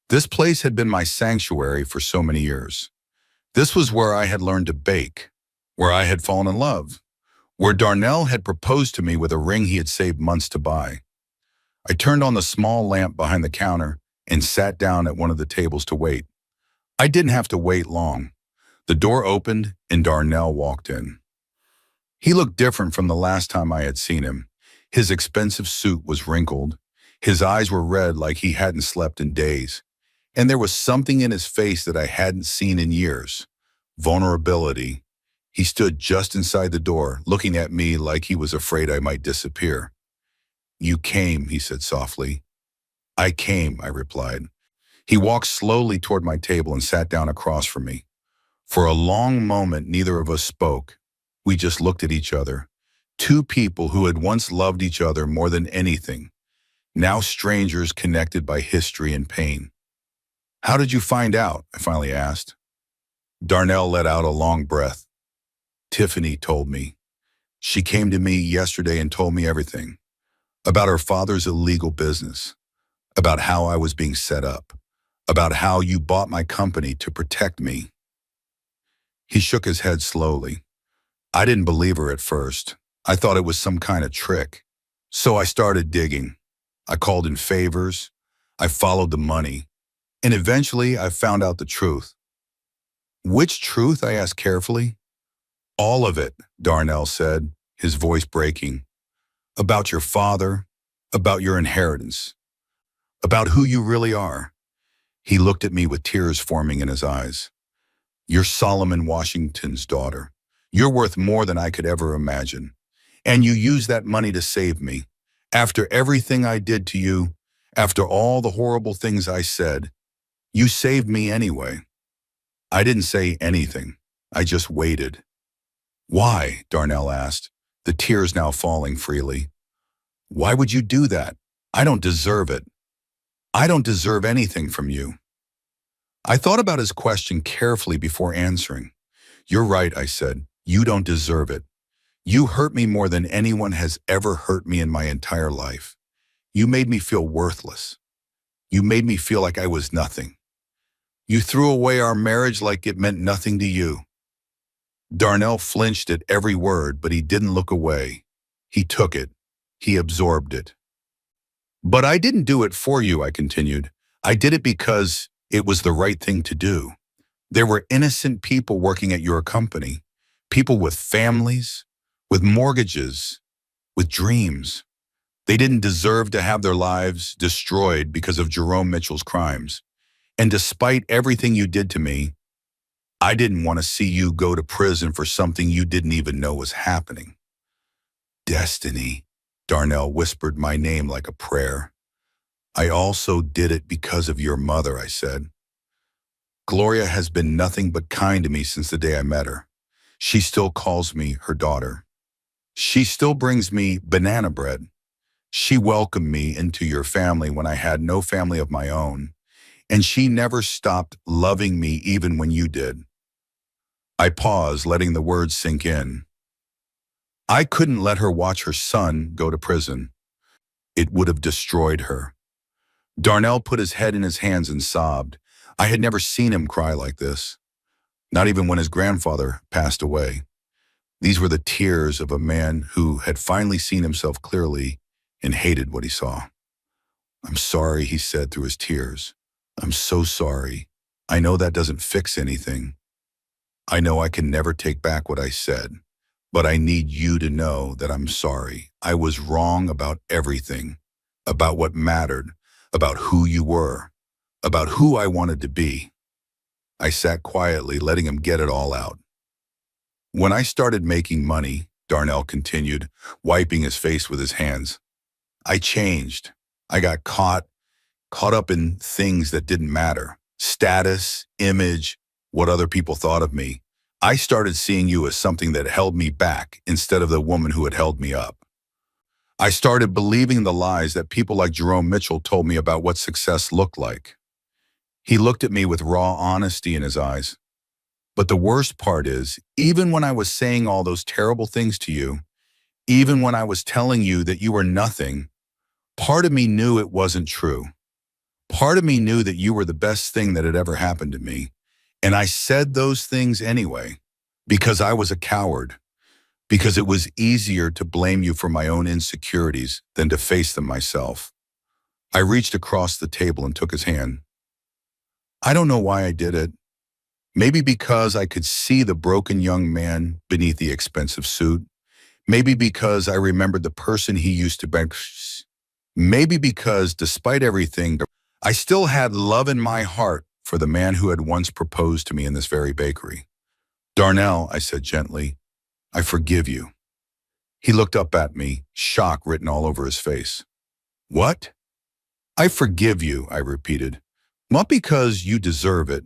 This place had been my sanctuary for so many years. This was where I had learned to bake, where I had fallen in love, where Darnell had proposed to me with a ring he had saved months to buy. I turned on the small lamp behind the counter and sat down at one of the tables to wait. I didn't have to wait long. The door opened and Darnell walked in. He looked different from the last time I had seen him. His expensive suit was wrinkled. His eyes were red like he hadn't slept in days. And there was something in his face that I hadn't seen in years. Vulnerability. He stood just inside the door, looking at me like he was afraid I might disappear. You came, he said softly. I came, I replied. He walked slowly toward my table and sat down across from me. For a long moment, neither of us spoke. We just looked at each other. Two people who had once loved each other more than anything, now strangers connected by history and pain. How did you find out? I finally asked. Darnell let out a long breath. Tiffany told me. She came to me yesterday and told me everything. About her father's illegal business. About how I was being set up. About how you bought my company to protect me. He shook his head slowly. I didn't believe her at first. I thought it was some kind of trick. So I started digging. I called in favors. I followed the money. And eventually I found out the truth. Which truth? I asked carefully. All of it, Darnell said, his voice breaking. About your father, about your inheritance, about who you really are. He looked at me with tears forming in his eyes. You're Solomon Washington's daughter. You're worth more than I could ever imagine. And you used that money to save me. After everything I did to you, after all the horrible things I said, you saved me anyway. I didn't say anything. I just waited. Why? Darnell asked, the tears now falling freely. Why would you do that? I don't deserve it. I don't deserve anything from you. I thought about his question carefully before answering. You're right, I said. You don't deserve it. You hurt me more than anyone has ever hurt me in my entire life. You made me feel worthless. You made me feel like I was nothing. You threw away our marriage like it meant nothing to you. Darnell flinched at every word, but he didn't look away. He took it. He absorbed it. But I didn't do it for you, I continued. I did it because it was the right thing to do. There were innocent people working at your company, people with families, with mortgages, with dreams. They didn't deserve to have their lives destroyed because of Jerome Mitchell's crimes. And despite everything you did to me, I didn't want to see you go to prison for something you didn't even know was happening. Destiny, Darnell whispered my name like a prayer. I also did it because of your mother, I said. Gloria has been nothing but kind to me since the day I met her. She still calls me her daughter. She still brings me banana bread. She welcomed me into your family when I had no family of my own. And she never stopped loving me even when you did. I paused, letting the words sink in. I couldn't let her watch her son go to prison. It would have destroyed her. Darnell put his head in his hands and sobbed. I had never seen him cry like this. not even when his grandfather passed away. These were the tears of a man who had finally seen himself clearly and hated what he saw. "I'm sorry," he said through his tears. "I'm so sorry. I know that doesn't fix anything. I know I can never take back what I said, but I need you to know that I'm sorry. I was wrong about everything, about what mattered, about who you were, about who I wanted to be." I sat quietly, letting him get it all out. "When I started making money," Darnell continued, wiping his face with his hands, "I changed. I got caught up in things that didn't matter. Status, image, what other people thought of me. I started seeing you as something that held me back instead of the woman who had held me up. I started believing the lies that people like Jerome Mitchell told me about what success looked like." He looked at me with raw honesty in his eyes. "But the worst part is, even when I was saying all those terrible things to you, even when I was telling you that you were nothing, part of me knew it wasn't true. Part of me knew that you were the best thing that had ever happened to me. And I said those things anyway, because I was a coward, because it was easier to blame you for my own insecurities than to face them myself." I reached across the table and took his hand. "I don't know why I did it. Maybe because I could see the broken young man beneath the expensive suit. Maybe because I remembered the person he used to be. Maybe because, despite everything, I still had love in my heart for the man who had once proposed to me in this very bakery." "Darnell," I said gently, "I forgive you." He looked up at me, shock written all over his face. "What?" "I forgive you," I repeated. "Not because you deserve it,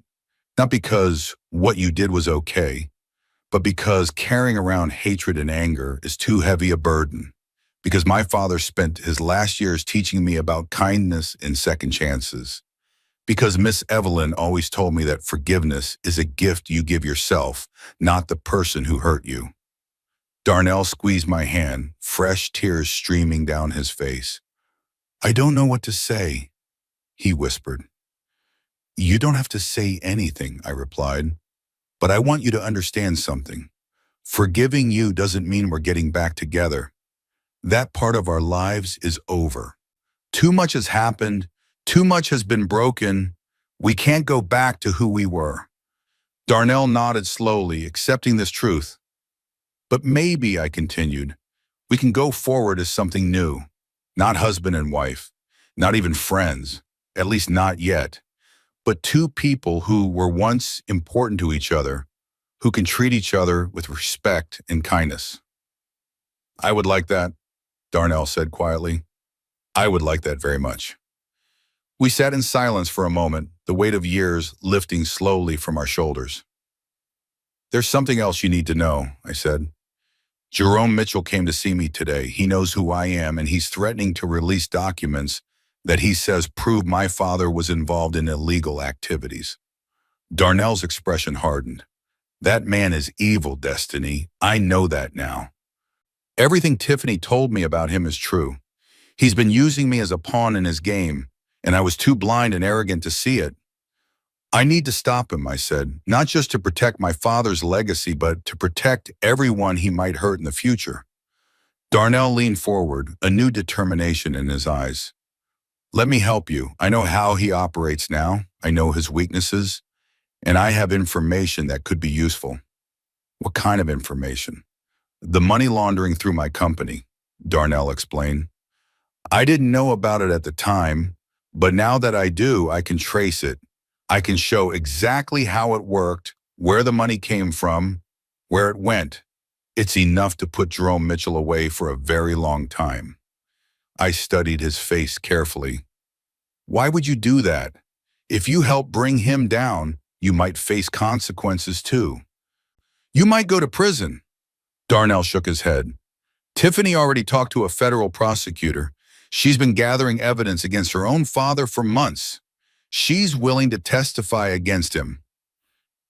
not because what you did was okay, but because carrying around hatred and anger is too heavy a burden. Because my father spent his last years teaching me about kindness and second chances. Because Miss Evelyn always told me that forgiveness is a gift you give yourself, not the person who hurt you." Darnell squeezed my hand, fresh tears streaming down his face. "I don't know what to say," he whispered. "You don't have to say anything," I replied. "But I want you to understand something. Forgiving you doesn't mean we're getting back together. That part of our lives is over. Too much has happened. Too much has been broken. We can't go back to who we were." Darnell nodded slowly, accepting this truth. "But maybe," I continued, "we can go forward as something new. Not husband and wife, not even friends, at least not yet, but two people who were once important to each other, who can treat each other with respect and kindness." "I would like that," Darnell said quietly. "I would like that very much." We sat in silence for a moment, the weight of years lifting slowly from our shoulders. "There's something else you need to know," I said. "Jerome Mitchell came to see me today. He knows who I am, and he's threatening to release documents that he says prove my father was involved in illegal activities." Darnell's expression hardened. "That man is evil, Destiny. I know that now. Everything Tiffany told me about him is true. He's been using me as a pawn in his game, and I was too blind and arrogant to see it. I need to stop him," I said, "not just to protect my father's legacy, but to protect everyone he might hurt in the future." Darnell leaned forward, a new determination in his eyes. "Let me help you. I know how he operates now. I know his weaknesses, and I have information that could be useful." "What kind of information?" "The money laundering through my company," Darnell explained. "I didn't know about it at the time, but now that I do, I can trace it. I can show exactly how it worked, where the money came from, where it went. It's enough to put Jerome Mitchell away for a very long time." I studied his face carefully. "Why would you do that? If you help bring him down, you might face consequences too. You might go to prison." Darnell shook his head. "Tiffany already talked to a federal prosecutor. She's been gathering evidence against her own father for months. She's willing to testify against him.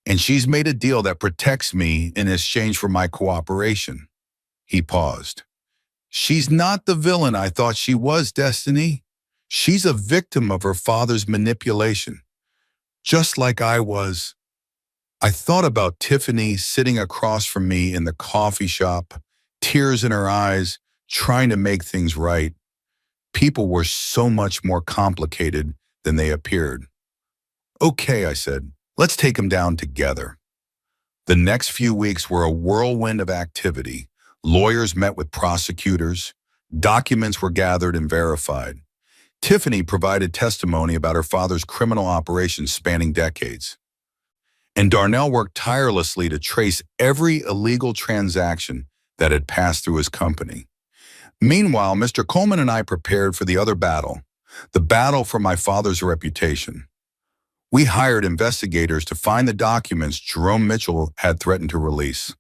And she's made a deal that protects me in exchange for my cooperation." He paused. "She's not the villain I thought she was, Destiny. She's a victim of her father's manipulation, just like I was." I thought about Tiffany sitting across from me in the coffee shop, tears in her eyes, trying to make things right. People were so much more complicated than they appeared. Okay, I said, let's take them down together. The next few weeks were a whirlwind of activity. Lawyers met with prosecutors. Documents were gathered and verified. Tiffany provided testimony about her father's criminal operations spanning decades. And Darnell worked tirelessly to trace every illegal transaction that had passed through his company. Meanwhile, Mr. Coleman and I prepared for the other battle, the battle for my father's reputation. We hired investigators to find the documents Jerome Mitchell had threatened to release.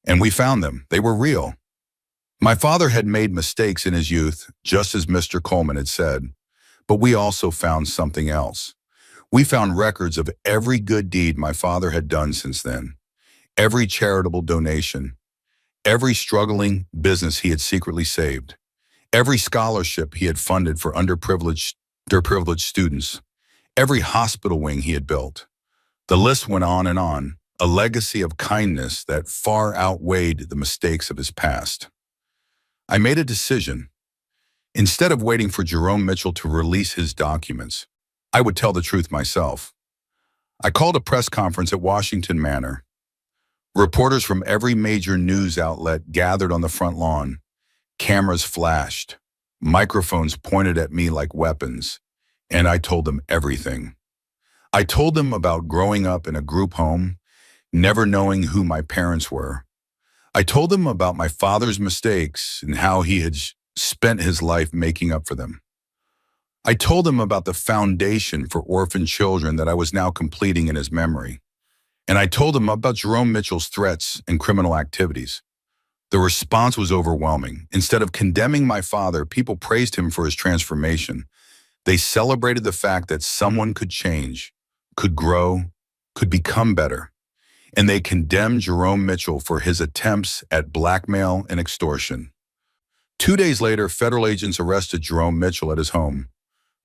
And we found them. They were real. My father had made mistakes in his youth, just as Mr. Coleman had said. But we also found something else. We found records of every good deed my father had done since then, every charitable donation, every struggling business he had secretly saved, every scholarship he had funded for underprivileged students, every hospital wing he had built. The list went on, a legacy of kindness that far outweighed the mistakes of his past. I made a decision. Instead of waiting for Jerome Mitchell to release his documents, I would tell the truth myself. I called a press conference at Washington Manor. Reporters from every major news outlet gathered on the front lawn. Cameras flashed. Microphones pointed at me like weapons. And I told them everything. I told them about growing up in a group home, never knowing who my parents were. I told them about my father's mistakes and how he had spent his life making up for them. I told them about the foundation for orphan children that I was now completing in his memory. And I told them about Jerome Mitchell's threats and criminal activities. The response was overwhelming. Instead of condemning my father, people praised him for his transformation. They celebrated the fact that someone could change, could grow, could become better. And they condemned Jerome Mitchell for his attempts at blackmail and extortion. 2 days later, federal agents arrested Jerome Mitchell at his home.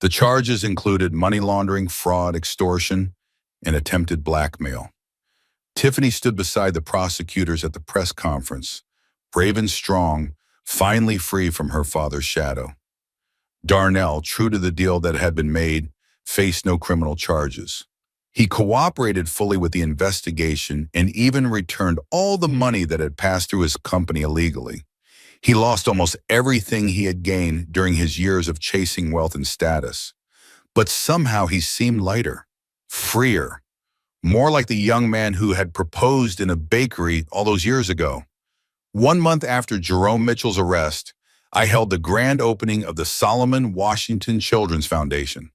The charges included money laundering, fraud, extortion, and attempted blackmail. Tiffany stood beside the prosecutors at the press conference, brave and strong, finally free from her father's shadow. Darnell, true to the deal that had been made, faced no criminal charges. He cooperated fully with the investigation and even returned all the money that had passed through his company illegally. He lost almost everything he had gained during his years of chasing wealth and status. But somehow he seemed lighter, freer, more like the young man who had proposed in a bakery all those years ago. 1 month after Jerome Mitchell's arrest, I held the grand opening of the Solomon Washington Children's Foundation.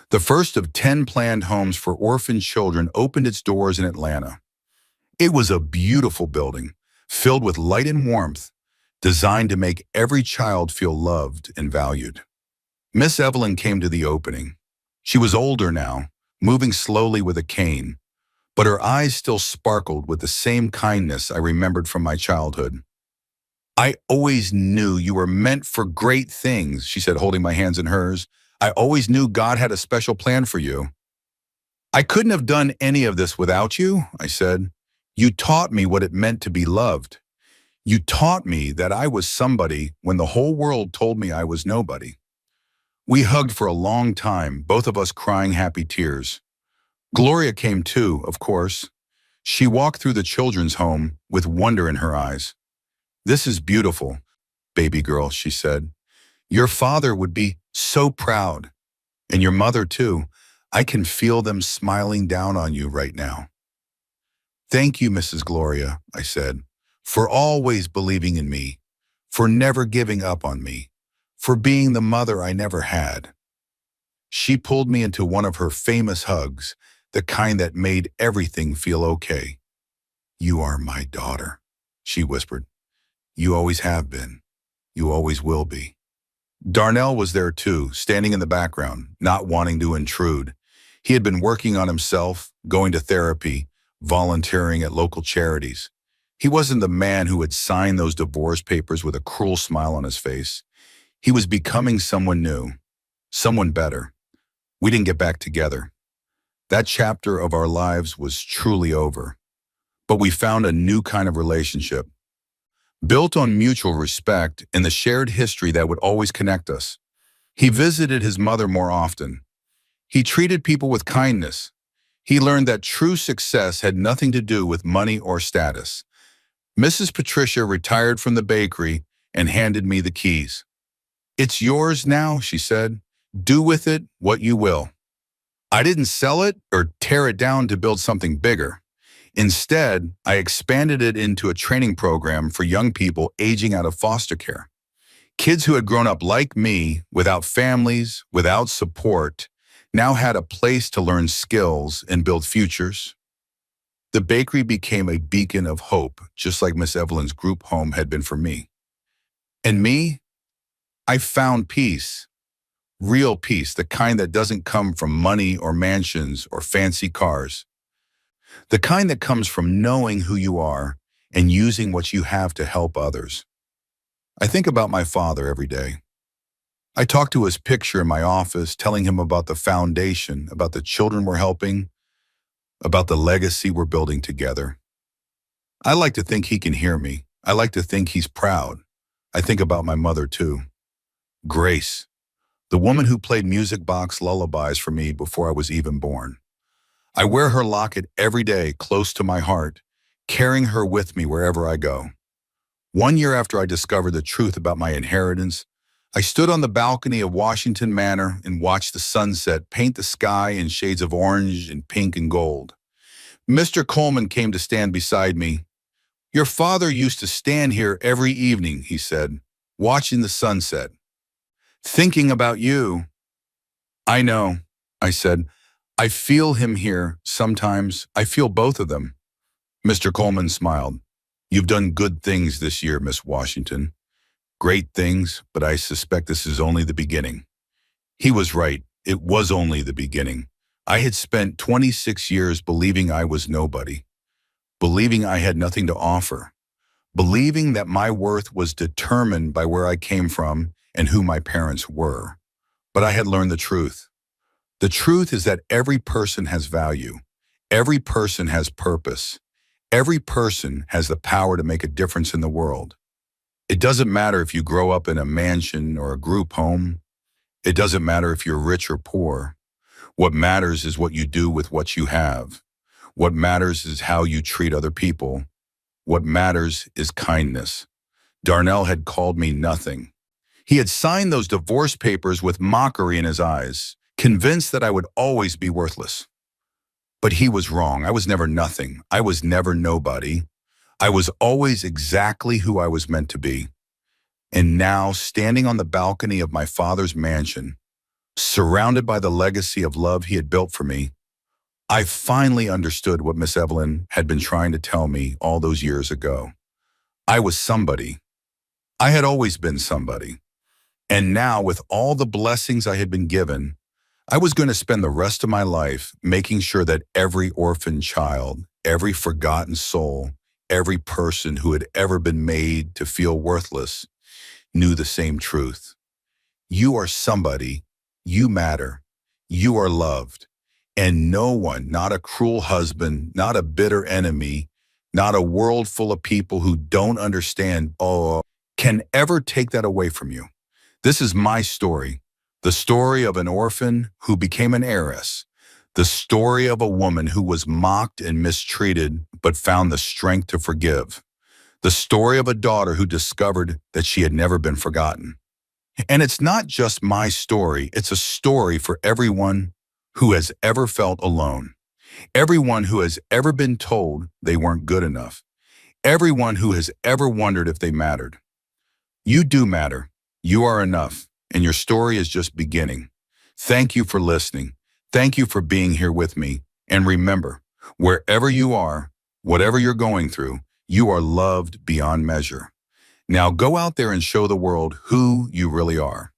The first of 10 planned homes for orphan children opened its doors in Atlanta. It was a beautiful building, filled with light and warmth, designed to make every child feel loved and valued. Miss Evelyn came to the opening. She was older now, moving slowly with a cane, but her eyes still sparkled with the same kindness I remembered from my childhood. "I always knew you were meant for great things," she said, holding my hands in hers. "I always knew God had a special plan for you." "I couldn't have done any of this without you," I said. "You taught me what it meant to be loved. You taught me that I was somebody when the whole world told me I was nobody." We hugged for a long time, both of us crying happy tears. Gloria came too, of course. She walked through the children's home with wonder in her eyes. "This is beautiful, baby girl," she said. "Your father would be so proud. And your mother too. I can feel them smiling down on you right now." "Thank you, Mrs. Gloria," I said, "for always believing in me, for never giving up on me, for being the mother I never had." She pulled me into one of her famous hugs, the kind that made everything feel okay. "You are my daughter," she whispered. "You always have been. You always will be." Darnell was there too, standing in the background, not wanting to intrude. He had been working on himself, going to therapy, volunteering at local charities. He wasn't the man who had signed those divorce papers with a cruel smile on his face. He was becoming someone new, someone better. We didn't get back together. That chapter of our lives was truly over. But we found a new kind of relationship, built on mutual respect and the shared history that would always connect us. He visited his mother more often. He treated people with kindness. He learned that true success had nothing to do with money or status. Mrs. Patricia retired from the bakery and handed me the keys. "It's yours now," she said. "Do with it what you will." I didn't sell it or tear it down to build something bigger. Instead, I expanded it into a training program for young people aging out of foster care. Kids who had grown up like me, without families, without support, now had a place to learn skills and build futures. The bakery became a beacon of hope, just like Miss Evelyn's group home had been for me. And me, I found peace, real peace, the kind that doesn't come from money or mansions or fancy cars. The kind that comes from knowing who you are and using what you have to help others. I think about my father every day. I talk to his picture in my office, telling him about the foundation, about the children we're helping, about the legacy we're building together. I like to think he can hear me. I like to think he's proud. I think about my mother too. Grace, the woman who played music box lullabies for me before I was even born. I wear her locket every day close to my heart, carrying her with me wherever I go. 1 year after I discovered the truth about my inheritance, I stood on the balcony of Washington Manor and watched the sunset paint the sky in shades of orange and pink and gold. Mr. Coleman came to stand beside me. "Your father used to stand here every evening," he said, "watching the sunset, thinking about you." "I know," I said. "I feel him here sometimes. I feel both of them." Mr. Coleman smiled. "You've done good things this year, Miss Washington. Great things, but I suspect this is only the beginning." He was right. It was only the beginning. I had spent 26 years believing I was nobody, believing I had nothing to offer, believing that my worth was determined by where I came from and who my parents were. But I had learned the truth. The truth is that every person has value. Every person has purpose. Every person has the power to make a difference in the world. It doesn't matter if you grow up in a mansion or a group home. It doesn't matter if you're rich or poor. What matters is what you do with what you have. What matters is how you treat other people. What matters is kindness. Darnell had called me nothing. He had signed those divorce papers with mockery in his eyes, convinced that I would always be worthless. But he was wrong. I was never nothing. I was never nobody. I was always exactly who I was meant to be. And now, standing on the balcony of my father's mansion, surrounded by the legacy of love he had built for me, I finally understood what Miss Evelyn had been trying to tell me all those years ago. I was somebody. I had always been somebody. And now, with all the blessings I had been given, I was going to spend the rest of my life making sure that every orphan child, every forgotten soul, every person who had ever been made to feel worthless knew the same truth. You are somebody. You matter. You are loved. And no one, not a cruel husband, not a bitter enemy, not a world full of people who don't understand, can ever take that away from you. This is my story. The story of an orphan who became an heiress. The story of a woman who was mocked and mistreated but found the strength to forgive. The story of a daughter who discovered that she had never been forgotten. And it's not just my story, it's a story for everyone who has ever felt alone. Everyone who has ever been told they weren't good enough. Everyone who has ever wondered if they mattered. You do matter. You are enough. And your story is just beginning. Thank you for listening. Thank you for being here with me. And remember, wherever you are, whatever you're going through, you are loved beyond measure. Now go out there and show the world who you really are.